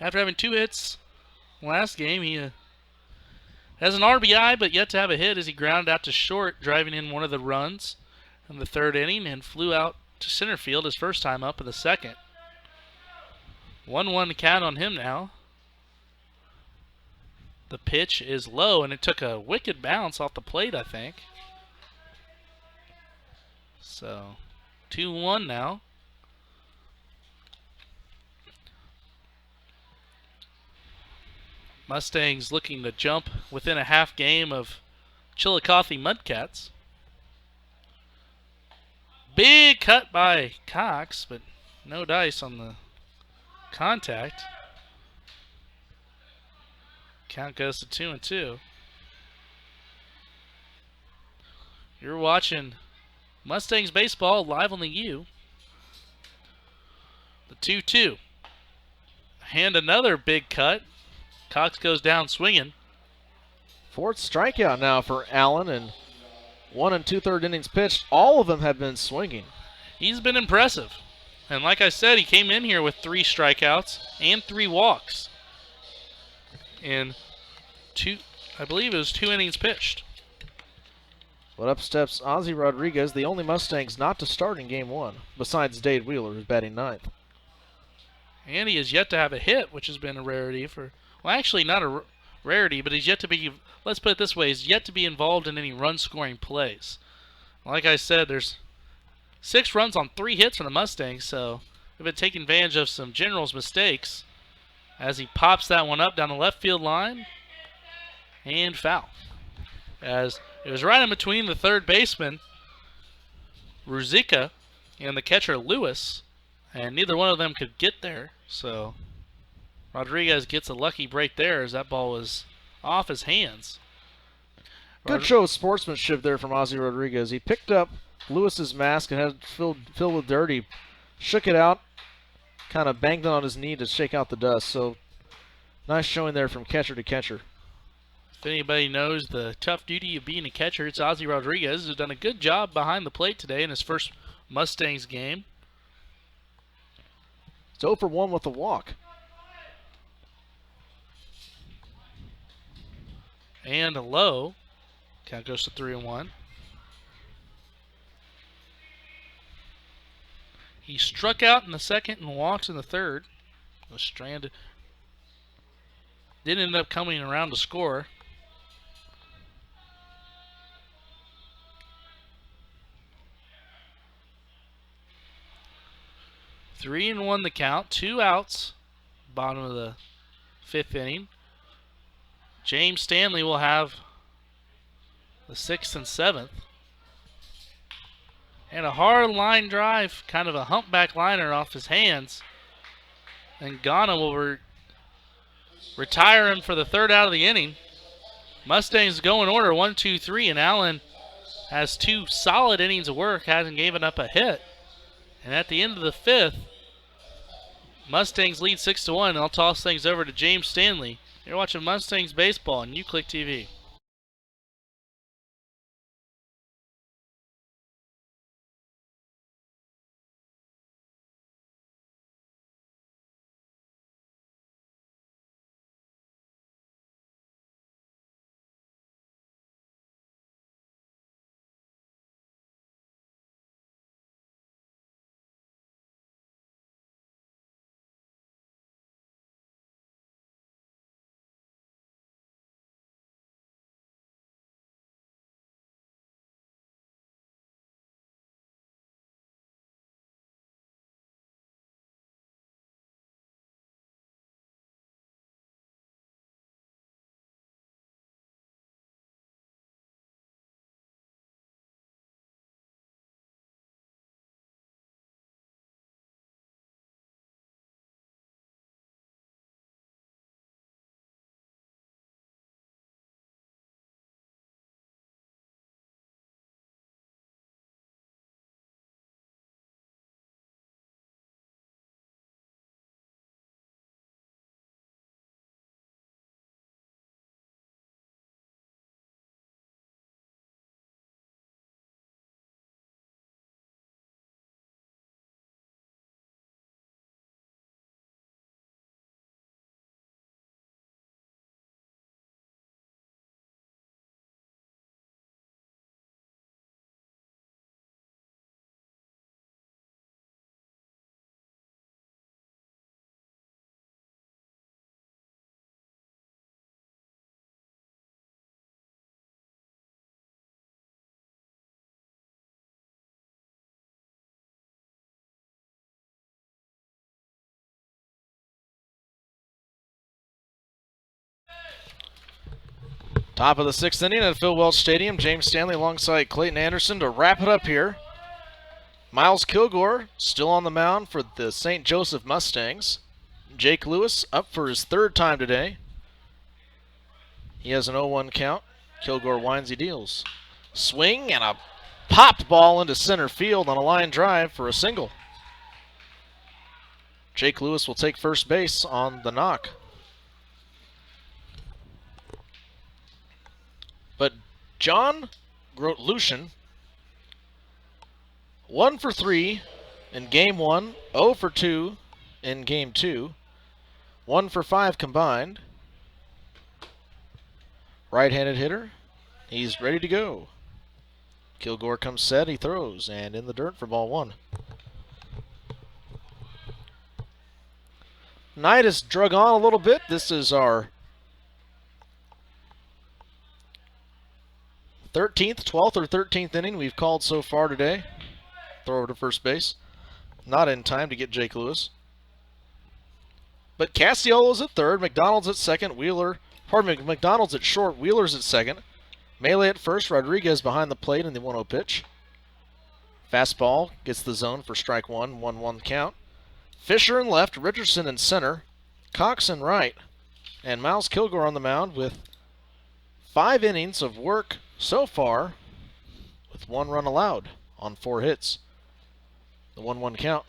after having 2 hits last game, he has an RBI, but yet to have a hit as he grounded out to short, driving in one of the runs in the 3rd inning and flew out to center field his first time up in the 2nd. 1-1 count on him now. The pitch is low, and it took a wicked bounce off the plate, I think. So, 2-1 now. Mustangs looking to jump within a half game of Chillicothe Mudcats. Big cut by Cox, but no dice on the contact. Count goes to 2-2. You're watching Mustangs baseball live on the U. The 2-2. And another big cut. Cox goes down swinging. 4th strikeout now for Allen, and 1 2/3 innings pitched. All of them have been swinging. He's been impressive. And like I said, he came in here with 3 strikeouts and 3 walks. In I believe it was 2 innings pitched. But up steps Ozzie Rodriguez, the only Mustangs not to start in Game 1, besides Dade Wheeler, who's batting 9th. And he has yet to have a hit, which has been a rarity for, well, actually not a rarity, but he's yet to be, let's put it this way, he's yet to be involved in any run-scoring plays. Like I said, there's 6 runs on 3 hits for the Mustangs, so they've been taking advantage of some Generals' mistakes as he pops that one up down the left field line. And foul. As it was right in between the 3rd baseman, Ruzicka, and the catcher, Lewis, and neither one of them could get there. So Rodriguez gets a lucky break there as that ball was off his hands. Good show of sportsmanship there from Ozzie Rodriguez. He picked up Lewis's mask and had it filled with dirt. He shook it out, kind of banged it on his knee to shake out the dust. So nice showing there from catcher to catcher. If anybody knows the tough duty of being a catcher, it's Ozzie Rodriguez, who's done a good job behind the plate today in his first Mustangs game. It's 0 for 1 with a walk. And a low. Count goes to 3-1. He struck out in the 2nd and walks in the 3rd. Was stranded. Didn't end up coming around to score. Three and 1 the count. 2 outs. Bottom of the 5th inning. James Stanley will have the 6th and 7th. And a hard line drive, kind of a humpback liner off his hands. And Ghana will retire him for the 3rd out of the inning. Mustangs go in order 1, 2, 3, and Allen has 2 solid innings of work, hasn't given up a hit. And at the end of the 5th, Mustangs lead 6-1, and I'll toss things over to James Stanley. You're watching Mustangs baseball on UClick TV. Top of the 6th inning at Phil Welch Stadium. James Stanley alongside Clayton Anderson to wrap it up here. Miles Kilgore still on the mound for the St. Joseph Mustangs. Jake Lewis up for his 3rd time today. He has an 0-1 count. Kilgore winds, he deals. Swing and a popped ball into center field on a line drive for a single. Jake Lewis will take first base on the knock. But John Grotlushin, 1 for 3 in game 1, 0 for 2 in game 2, 1 for 5 combined. Right-handed hitter, he's ready to go. Kilgore comes set, he throws, and in the dirt for ball 1. Night has drug on a little bit. This is our 12th or 13th inning we've called so far today. Throw over to first base. Not in time to get Jake Lewis. But Cassiolo's at third, McDonald's at second, McDonald's at short, Wheeler's at second. Melee at first, Rodriguez behind the plate in the 1-0 pitch. Fastball gets the zone for strike 1, 1-1 count. Fisher in left, Richardson in center, Cox in right, and Miles Kilgore on the mound with 5 innings of work so far with 1 run allowed on 4 hits. The 1-1 count,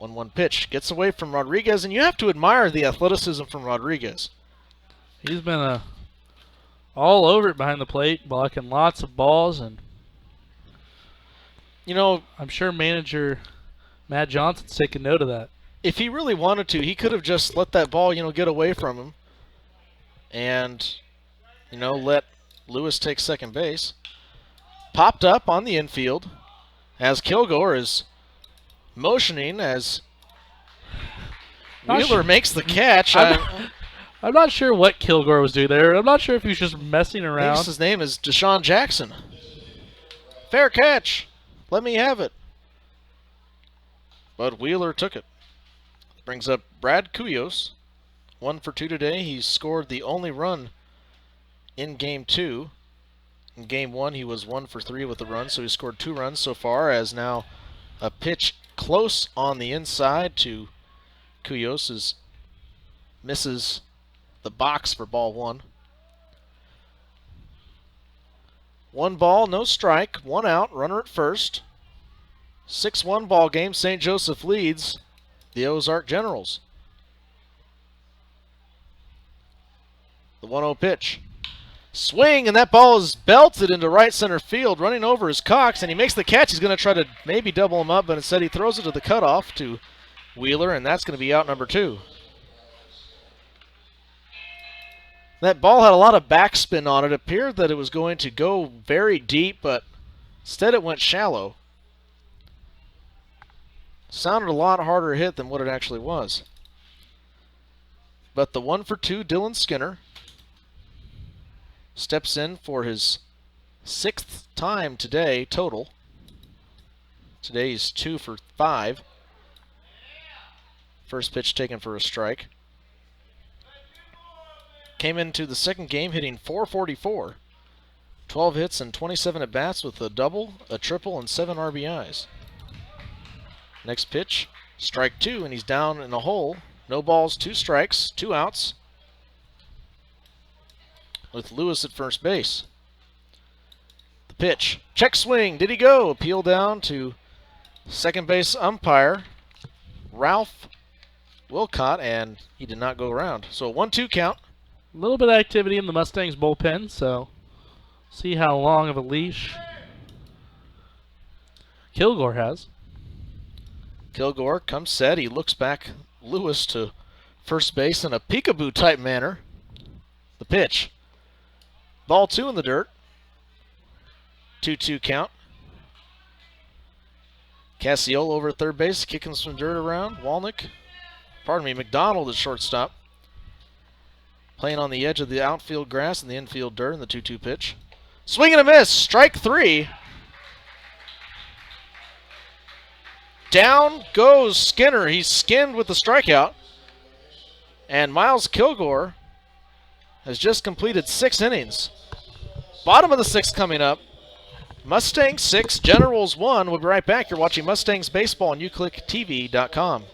1-1 pitch. Gets away from Rodriguez, and you have to admire the athleticism from Rodriguez. He's been all over it behind the plate, blocking lots of balls, and you know, I'm sure manager Matt Johnson's taking note of that. If he really wanted to, he could have just let that ball, get away from him and, let Lewis take second base. Popped up on the infield as Kilgore is motioning as Wheeler makes the catch. I'm not sure what Kilgore was doing there. I'm not sure if he was just messing around. I think his name is Deshaun Jackson. Fair catch. Let me have it. But Wheeler took it. Brings up Brad Cuyos. 1 for 2 today. He scored the only run in game 2. In game 1, he was 1 for 3 with a run, so he scored 2 runs so far, as now a pitch close on the inside to Cuyos misses the box for ball 1. 1 ball, no strike, 1 out, runner at first. 6-1 ball game. St. Joseph leads the Ozark Generals. The 1-0 pitch. Swing, and that ball is belted into right center field. Running over is Cox, and he makes the catch. He's going to try to maybe double him up, but instead he throws it to the cutoff to Wheeler, and that's going to be out number 2. That ball had a lot of backspin on it. It appeared that it was going to go very deep, but instead it went shallow. Sounded a lot harder hit than what it actually was. But the 1-for-2 Dylan Skinner steps in for his 6th time today total. Today he's 2 for 5. First pitch taken for a strike. Came into the second game hitting .444. 12 hits and 27 at-bats with a double, a triple, and 7 RBIs. Next pitch, strike 2, and he's down in a hole. No balls, 2 strikes, 2 outs, with Lewis at first base. The pitch, check swing, did he go? Appeal down to second base umpire Ralph Wilcott, and he did not go around. So a 1-2 count. A little bit of activity in the Mustangs bullpen, so see how long of a leash Kilgore has. Kilgore comes set. He looks back Lewis to first base in a peekaboo type manner. The pitch. Ball 2 in the dirt. 2-2 count. Cassiolo over at third base, kicking some dirt around. McDonald at shortstop. Playing on the edge of the outfield grass and the infield dirt in the 2-2 pitch. Swing and a miss. Strike 3. Down goes Skinner. He's skinned with the strikeout. And Miles Kilgore has just completed 6 innings. Bottom of the 6th coming up. Mustangs 6, Generals 1. We'll be right back. You're watching Mustangs Baseball on uclicktv.com.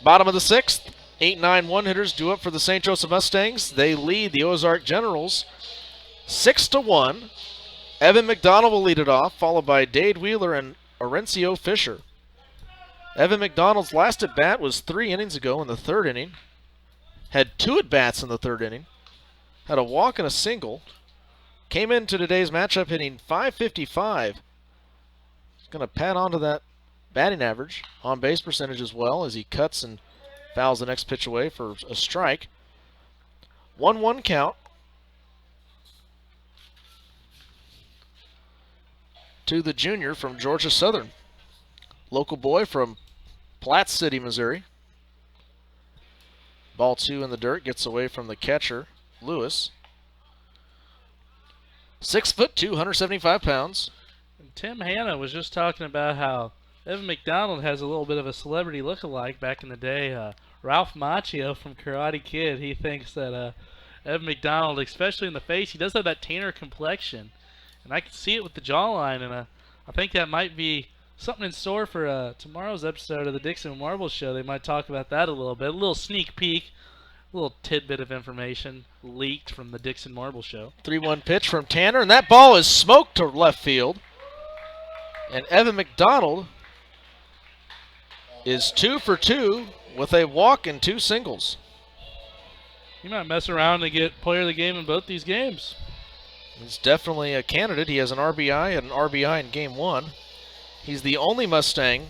Bottom of the 6th, 8-9 one-hitters due up for the St. Joseph Mustangs. They lead the Ozark Generals 6-1. Evan McDonald will lead it off, followed by Dade Wheeler and Orencio Fisher. Evan McDonald's last at-bat was 3 innings ago in the 3rd inning. Had 2 at-bats in the 3rd inning. Had a walk and a single. Came into today's matchup hitting .555. He's going to pad onto that batting average, on base percentage as well, as he cuts and fouls the next pitch away for a strike. 1-1 count. to the junior from Georgia Southern. Local boy from Platte City, Missouri. Ball 2 in the dirt, gets away from the catcher, Lewis. 6'2", 175 pounds. And Tim Hanna was just talking about how Evan McDonald has a little bit of a celebrity look-alike back in the day. Ralph Macchio from Karate Kid, he thinks that Evan McDonald, especially in the face, he does have that tanner complexion. And I can see it with the jawline, and I think that might be something in store for tomorrow's episode of the Dixon Marble Show. They might talk about that a little bit. A little sneak peek, a little tidbit of information leaked from the Dixon Marble Show. 3-1 pitch from Tanner, and that ball is smoked to left field. And Evan McDonald is 2 for 2 with a walk and 2 singles. He might mess around and get player of the game in both these games. He's definitely a candidate. He has an RBI and an RBI in game 1. He's the only Mustang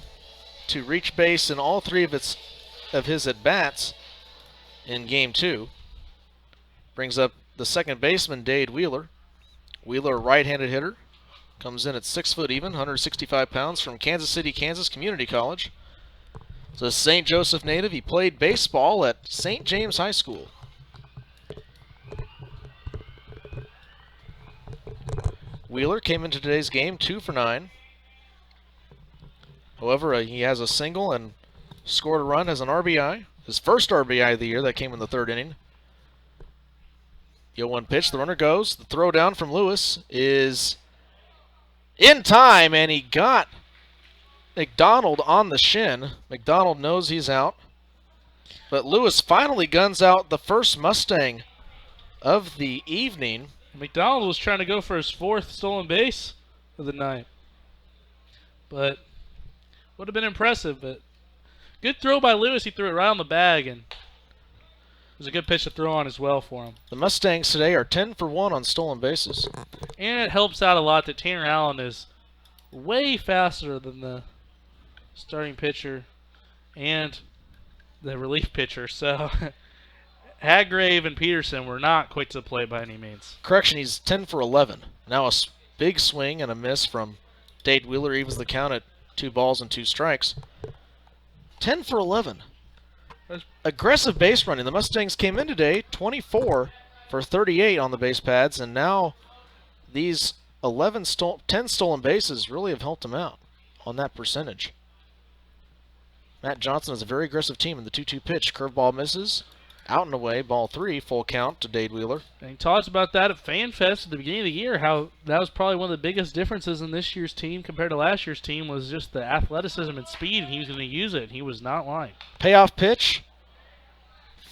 to reach base in all 3 of his at-bats in game 2. Brings up the second baseman, Dade Wheeler. Wheeler, a right-handed hitter, comes in at 6 foot even, 165 pounds, from Kansas City, Kansas Community College. So a St. Joseph native. He played baseball at St. James High School. Wheeler came into today's game 2 for 9. However, he has a single and scored a run as an RBI. His first RBI of the year, that came in the 3rd inning. 0-1 pitch, the runner goes. The throw down from Lewis is in time, and he got McDonald on the shin. McDonald knows he's out. But Lewis finally guns out the first Mustang of the evening. McDonald was trying to go for his 4th stolen base of the night. But would have been impressive, but good throw by Lewis. He threw it right on the bag, and it was a good pitch to throw on as well for him. The Mustangs today are 10 for 1 on stolen bases. And it helps out a lot that Tanner Allen is way faster than the starting pitcher and the relief pitcher. So Haggrave and Peterson were not quick to the plate by any means. Correction, he's 10 for 11. Now a big swing and a miss from Dade Wheeler evens the count at 2 balls and 2 strikes. 10 for 11. Aggressive base running. The Mustangs came in today 24 for 38 on the base pads, and now these 10 stolen bases really have helped them out on that percentage. Matt Johnson is a very aggressive team in the 2-2 pitch. Curveball misses. Out and away, ball 3, full count to Dade Wheeler. And he talks about that at FanFest at the beginning of the year, how that was probably one of the biggest differences in this year's team compared to last year's team was just the athleticism and speed, and he was going to use it, and he was not lying. Payoff pitch.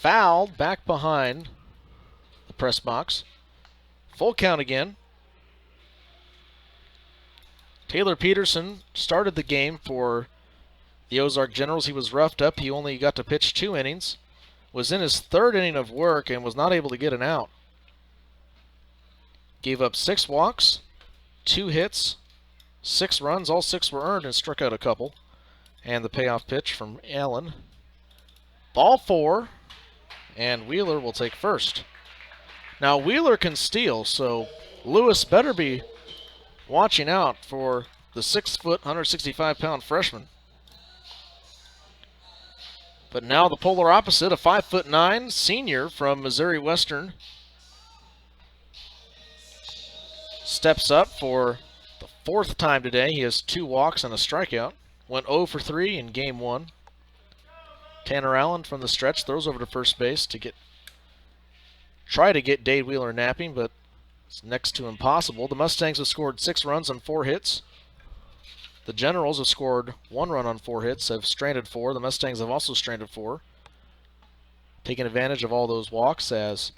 Fouled back behind the press box. Full count again. Taylor Peterson started the game for the Ozark Generals. He was roughed up. He only got to pitch 2 innings. Was in his 3rd inning of work and was not able to get an out. Gave up 6 walks, 2 hits, 6 runs. All 6 were earned and struck out a couple. And the payoff pitch from Allen. Ball 4, and Wheeler will take first. Now Wheeler can steal, so Lewis better be watching out for the 6 foot, 165 pound freshman. But now the polar opposite, a 5'9" senior from Missouri Western steps up for the 4th time today. He has 2 walks and a strikeout. Went 0 for 3 in game 1. Tanner Allen from the stretch throws over to first base to try to get Dade Wheeler napping, but it's next to impossible. The Mustangs have scored 6 runs on 4 hits. The Generals have scored 1 run on 4 hits, have stranded 4. The Mustangs have also stranded 4. Taking advantage of all those walks as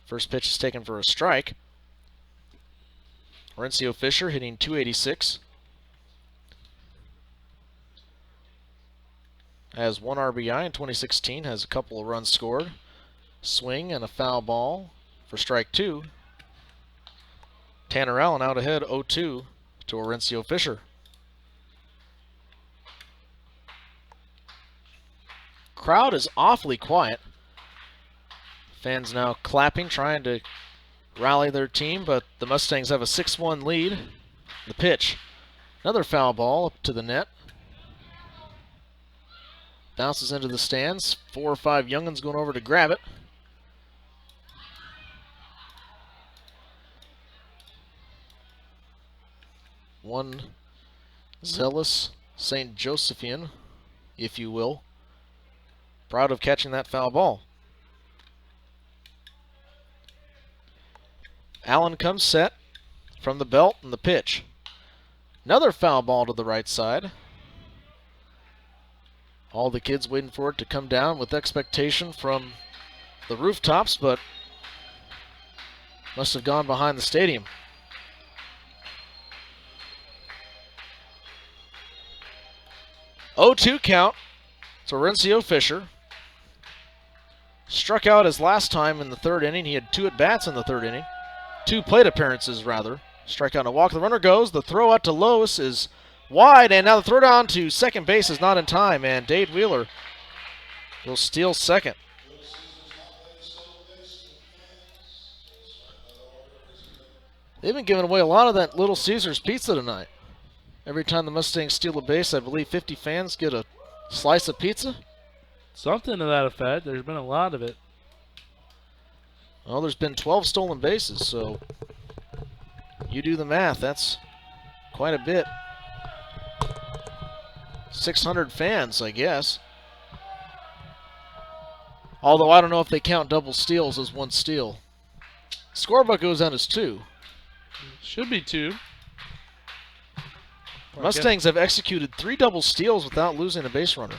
first pitch is taken for a strike. Mauricio Fisher hitting .286. Has 1 RBI in 2016, has a couple of runs scored. Swing and a foul ball for strike 2. Tanner Allen out ahead 0-2 to Mauricio Fisher. Crowd is awfully quiet. Fans now clapping, trying to rally their team, but the Mustangs have a 6-1 lead. The pitch. Another foul ball up to the net. Bounces into the stands. 4 or 5 young'uns going over to grab it. One zealous St. Josephian, if you will, proud of catching that foul ball. Allen comes set from the belt and the pitch. Another foul ball to the right side. All the kids waiting for it to come down with expectation from the rooftops, but must have gone behind the stadium. Oh-2 count to Rencio Fisher. Struck out his last time in the third inning. He had 2 at-bats in the third inning. 2 plate appearances, rather. Strike out and a walk. The runner goes. The throw out to Lois is wide, and now the throw down to second base is not in time, and Dade Wheeler will steal second. They've been giving away a lot of that Little Caesars pizza tonight. Every time the Mustangs steal a base, I believe 50 fans get a slice of pizza. Something to that effect. There's been a lot of it. Well, there's been 12 stolen bases, so you do the math. That's quite a bit. 600 fans, I guess. Although I don't know if they count double steals as 1 steal. Scorebook goes down as 2. Should be 2. Mustangs have executed 3 double steals without losing a base runner.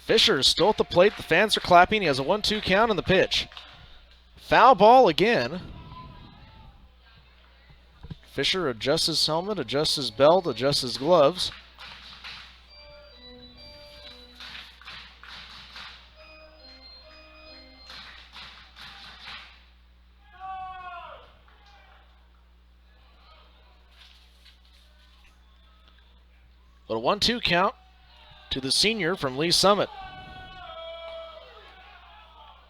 Fisher is still at the plate. The fans are clapping. He has a 1-2 count in the pitch. Foul ball again. Fisher adjusts his helmet, adjusts his belt, adjusts his gloves. But a 1-2 count to the senior from Lee Summit.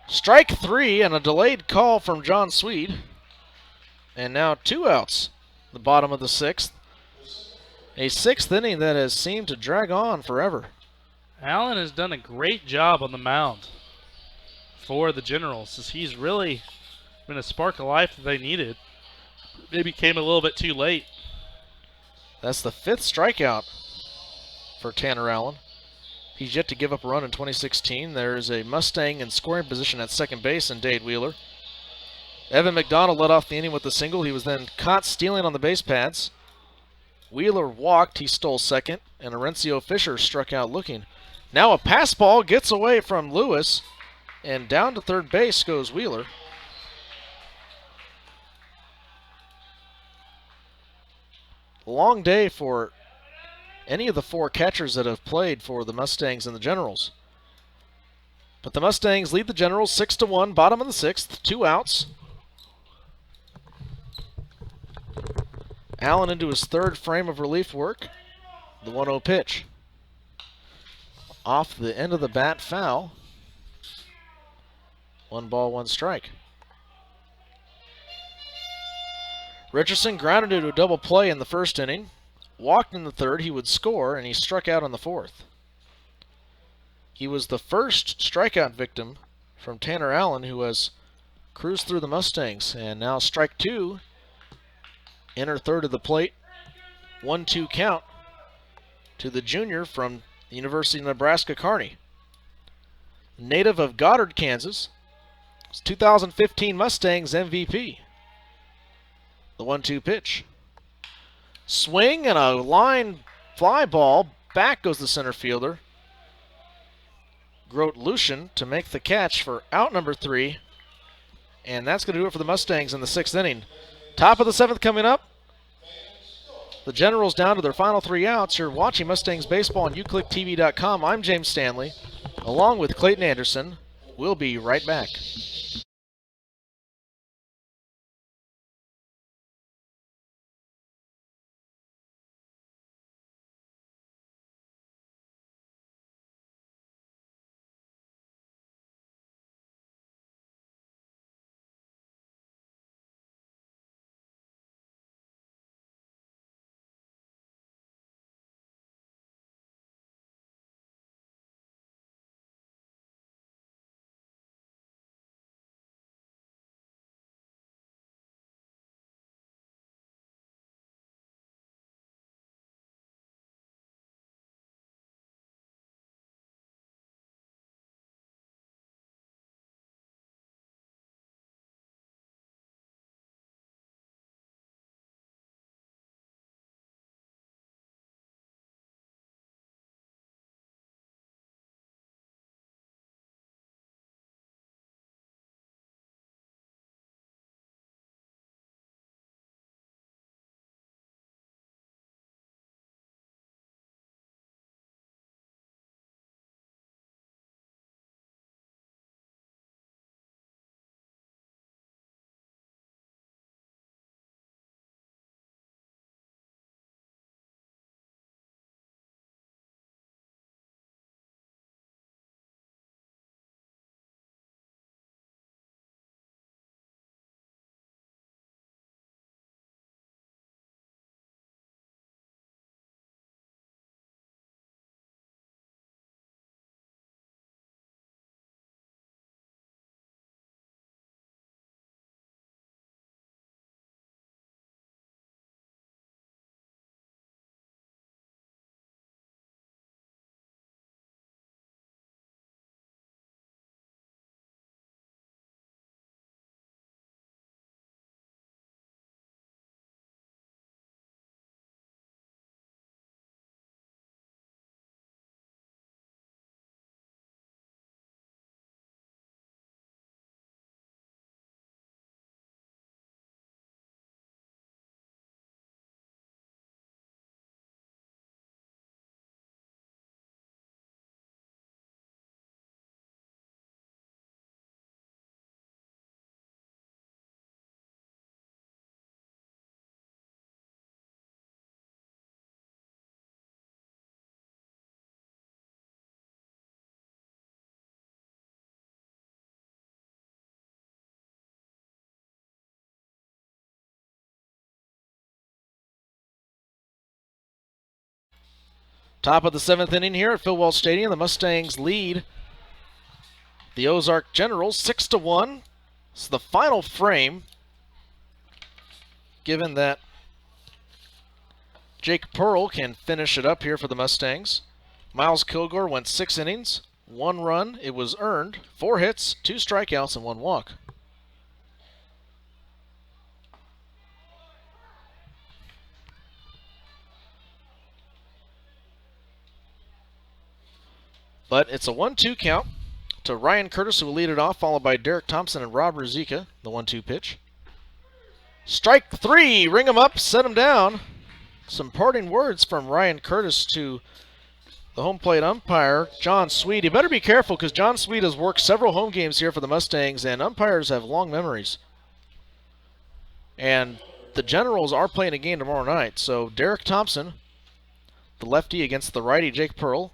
Strike 3 and a delayed call from John Swede. And now 2 outs, the bottom of the 6th. A 6th inning that has seemed to drag on forever. Allen has done a great job on the mound for the Generals. He's really been a spark of life that they needed. Maybe came a little bit too late. That's the 5th strikeout for Tanner Allen. He's yet to give up a run in 2016. There's a Mustang in scoring position at second base in Dade Wheeler. Evan McDonald led off the inning with a single. He was then caught stealing on the base pads. Wheeler walked. He stole second. And Orencio Fisher struck out looking. Now a pass ball gets away from Lewis. And down to third base goes Wheeler. Long day for any of the 4 catchers that have played for the Mustangs and the Generals. But the Mustangs lead the Generals 6-1, bottom of the 6th, 2 outs. Allen into his 3rd frame of relief work. The 1-0 pitch. Off the end of the bat, foul. 1 ball, 1 strike. Richardson grounded into a double play in the 1st inning. Walked in the 3rd, he would score, and he struck out on the 4th. He was the first strikeout victim from Tanner Allen, who has cruised through the Mustangs. And now strike 2, inner 3rd of the plate, 1-2 count to the junior from the University of Nebraska-Kearney. Native of Goddard, Kansas, 2015 Mustangs MVP. The 1-2 pitch. Swing and a line fly ball. Back goes the center fielder. Grote Lucian to make the catch for out number 3. And that's going to do it for the Mustangs in the 6th inning. Top of the 7th coming up. The Generals down to their final 3 outs. You're watching Mustangs Baseball on uclicktv.com. I'm James Stanley, along with Clayton Anderson. We'll be right back. Top of the 7th inning here at Phil Walsh Stadium. The Mustangs lead the Ozark Generals 6-1. It's the final frame, given that Jake Pearl can finish it up here for the Mustangs. Miles Kilgore went 6 innings, 1 run. It was earned, 4 hits, 2 strikeouts, and 1 walk. But it's a 1-2 count to Ryan Curtis, who will lead it off, followed by Derek Thompson and Rob Ruzicka, the 1-2 pitch. Strike 3, ring him up, set him down. Some parting words from Ryan Curtis to the home plate umpire, John Sweet. You better be careful because John Sweet has worked several home games here for the Mustangs, and umpires have long memories. And the Generals are playing a game tomorrow night, so Derek Thompson, the lefty, against the righty, Jake Pearl.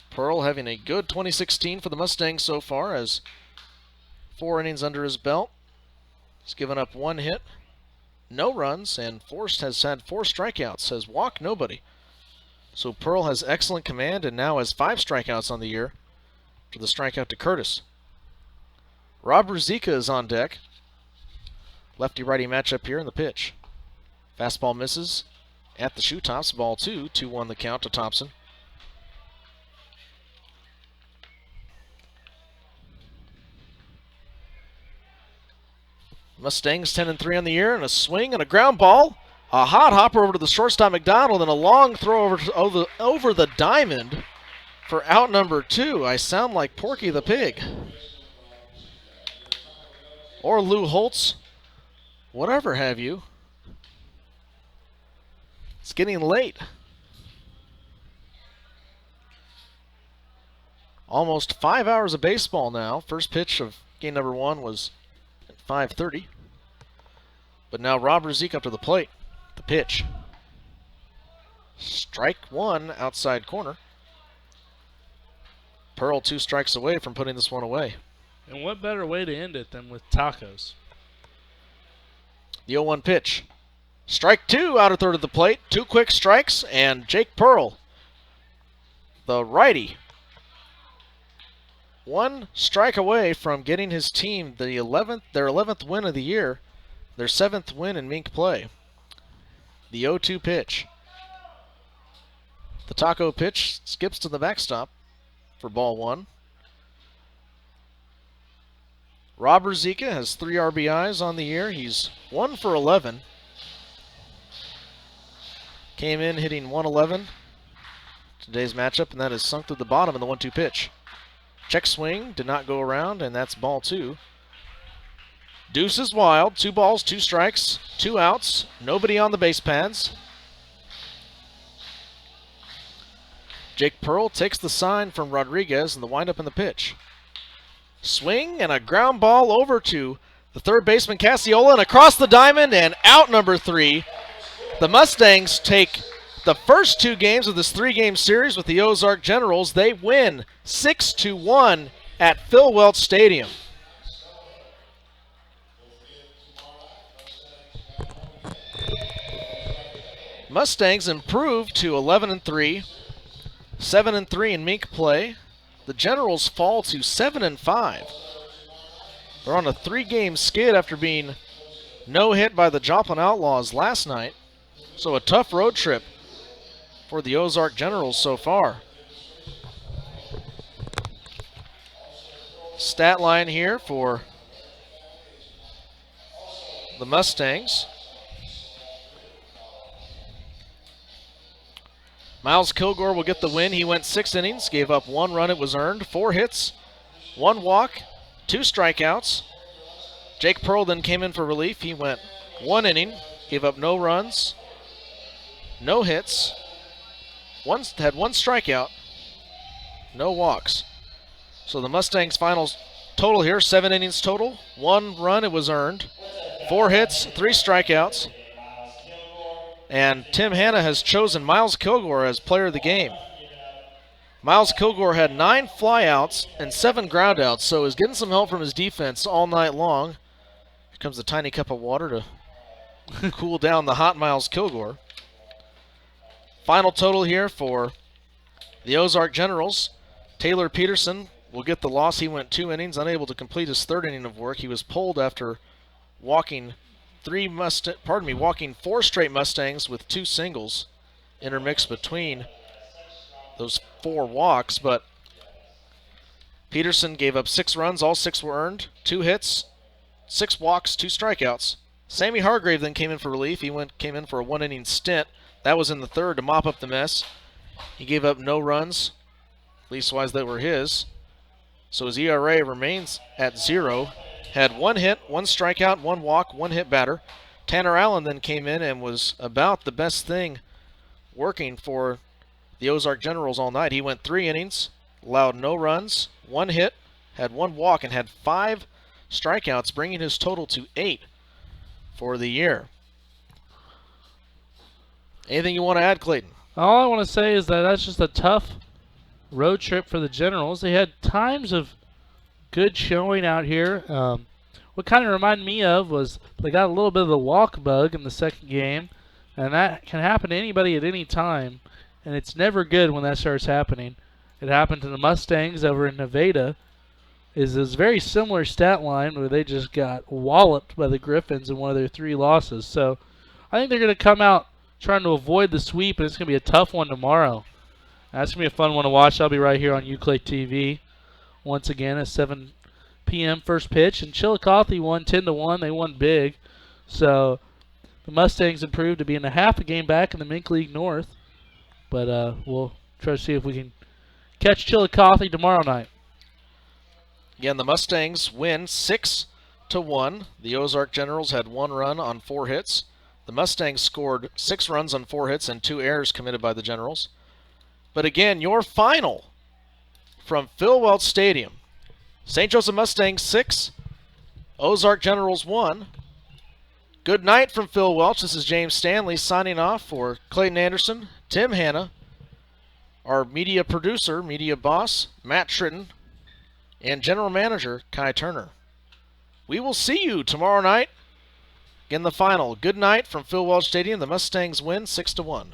Pearl having a good 2016 for the Mustangs so far, as 4 innings under his belt. He's given up 1 hit, no runs, and has had 4 strikeouts, has walked nobody. So Pearl has excellent command and now has 5 strikeouts on the year for the strikeout to Curtis. Rob Ruzicka is on deck. Lefty-righty matchup here in the pitch. Fastball misses at the shoe tops, ball 2, 2-1 the count to Thompson. Mustangs 10-3 on the year, and a swing and a ground ball. A hot hopper over to the shortstop McDonald, and a long throw over the diamond for out number 2. I sound like Porky the Pig. Or Lou Holtz. Whatever have you. It's getting late. Almost 5 hours of baseball now. First pitch of game number 1 was 5:30. But now Rob Ruzicka up to the plate. The pitch. Strike 1, outside corner. Pearl 2 strikes away from putting this one away. And what better way to end it than with tacos? The 0-1 pitch. Strike 2, outer third of the plate. 2 quick strikes, and Jake Pearl, the righty, 1 strike away from getting his team their 11th win of the year, their 7th win in Mink play. The 0-2 pitch. The taco pitch skips to the backstop for ball 1. Rob Ruzicka has 3 RBIs on the year. He's 1 for 11. Came in hitting 111 today's matchup, and that is sunk to the bottom in the 1-2 pitch. Check swing, did not go around, and that's ball 2. Deuce is wild. 2 balls, 2 strikes, 2 outs. Nobody on the base paths. Jake Pearl takes the sign from Rodriguez and the windup in the pitch. Swing and a ground ball over to the third baseman Cassiola and across the diamond and out number 3. The Mustangs take the first 2 games of this 3-game series with the Ozark Generals. They win 6-1 at Phil Welch Stadium. Mustangs improved to 11-3, 7-3 in Mink play. The Generals fall to 7-5. They're on a 3-game skid after being no-hit by the Joplin Outlaws last night. So a tough road trip for the Ozark Generals so far. Stat line here for the Mustangs. Miles Kilgore will get the win. He went 6 innings, gave up 1 run. It was earned, 4 hits, 1 walk, 2 strikeouts. Jake Pearl then came in for relief. He went 1 inning, gave up no runs, no hits, had 1 strikeout, no walks. So the Mustangs' final total here, 7 innings total, 1 run, it was earned, 4 hits, 3 strikeouts. And Tim Hanna has chosen Miles Kilgore as player of the game. Miles Kilgore had 9 flyouts and 7 groundouts, so is getting some help from his defense all night long. Here comes a tiny cup of water to cool down the hot Miles Kilgore. Final total here for the Ozark Generals. Taylor Peterson will get the loss. He went 2 innings, unable to complete his 3rd inning of work. He was pulled after walking 4 straight Mustangs with 2 singles intermixed between those 4 walks. But Peterson gave up 6 runs. All 6 were earned. 2 hits, 6 walks, 2 strikeouts. Sammy Hargrave then came in for relief. He came in for a 1-inning stint. That was in the 3rd to mop up the mess. He gave up no runs, leastwise that were his. So his ERA remains at 0. Had 1 hit, 1 strikeout, 1 walk, 1 hit batter. Tanner Allen then came in and was about the best thing working for the Ozark Generals all night. He went 3 innings, allowed no runs, 1 hit, had 1 walk, and had 5 strikeouts, bringing his total to 8 for the year. Anything you want to add, Clayton? All I want to say is that that's just a tough road trip for the Generals. They had times of good showing out here. What kind of reminded me of was they got a little bit of the walk bug in the 2nd game, and that can happen to anybody at any time, and it's never good when that starts happening. It happened to the Mustangs over in Nevada. Is this very similar stat line where they just got walloped by the Griffins in one of their 3 losses. So I think they're going to come out trying to avoid the sweep, and it's going to be a tough one tomorrow. That's going to be a fun one to watch. I'll be right here on UCLA TV once again at 7 p.m. first pitch. And Chillicothe won 10-1. They won big. So the Mustangs improved to being a half a game back in the Mink League North. But we'll try to see if we can catch Chillicothe tomorrow night. Again, the Mustangs win 6-1. The Ozark Generals had 1 run on 4 hits. The Mustangs scored 6 runs on 4 hits and 2 errors committed by the Generals. But again, your final from Phil Welch Stadium. St. Joseph Mustangs 6, Ozark Generals 1. Good night from Phil Welch. This is James Stanley signing off for Clayton Anderson, Tim Hanna, our media producer, media boss, Matt Tritton, and general manager, Kai Turner. We will see you tomorrow night. Again, the final. Good night from Phil Welch Stadium. The Mustangs win 6-1.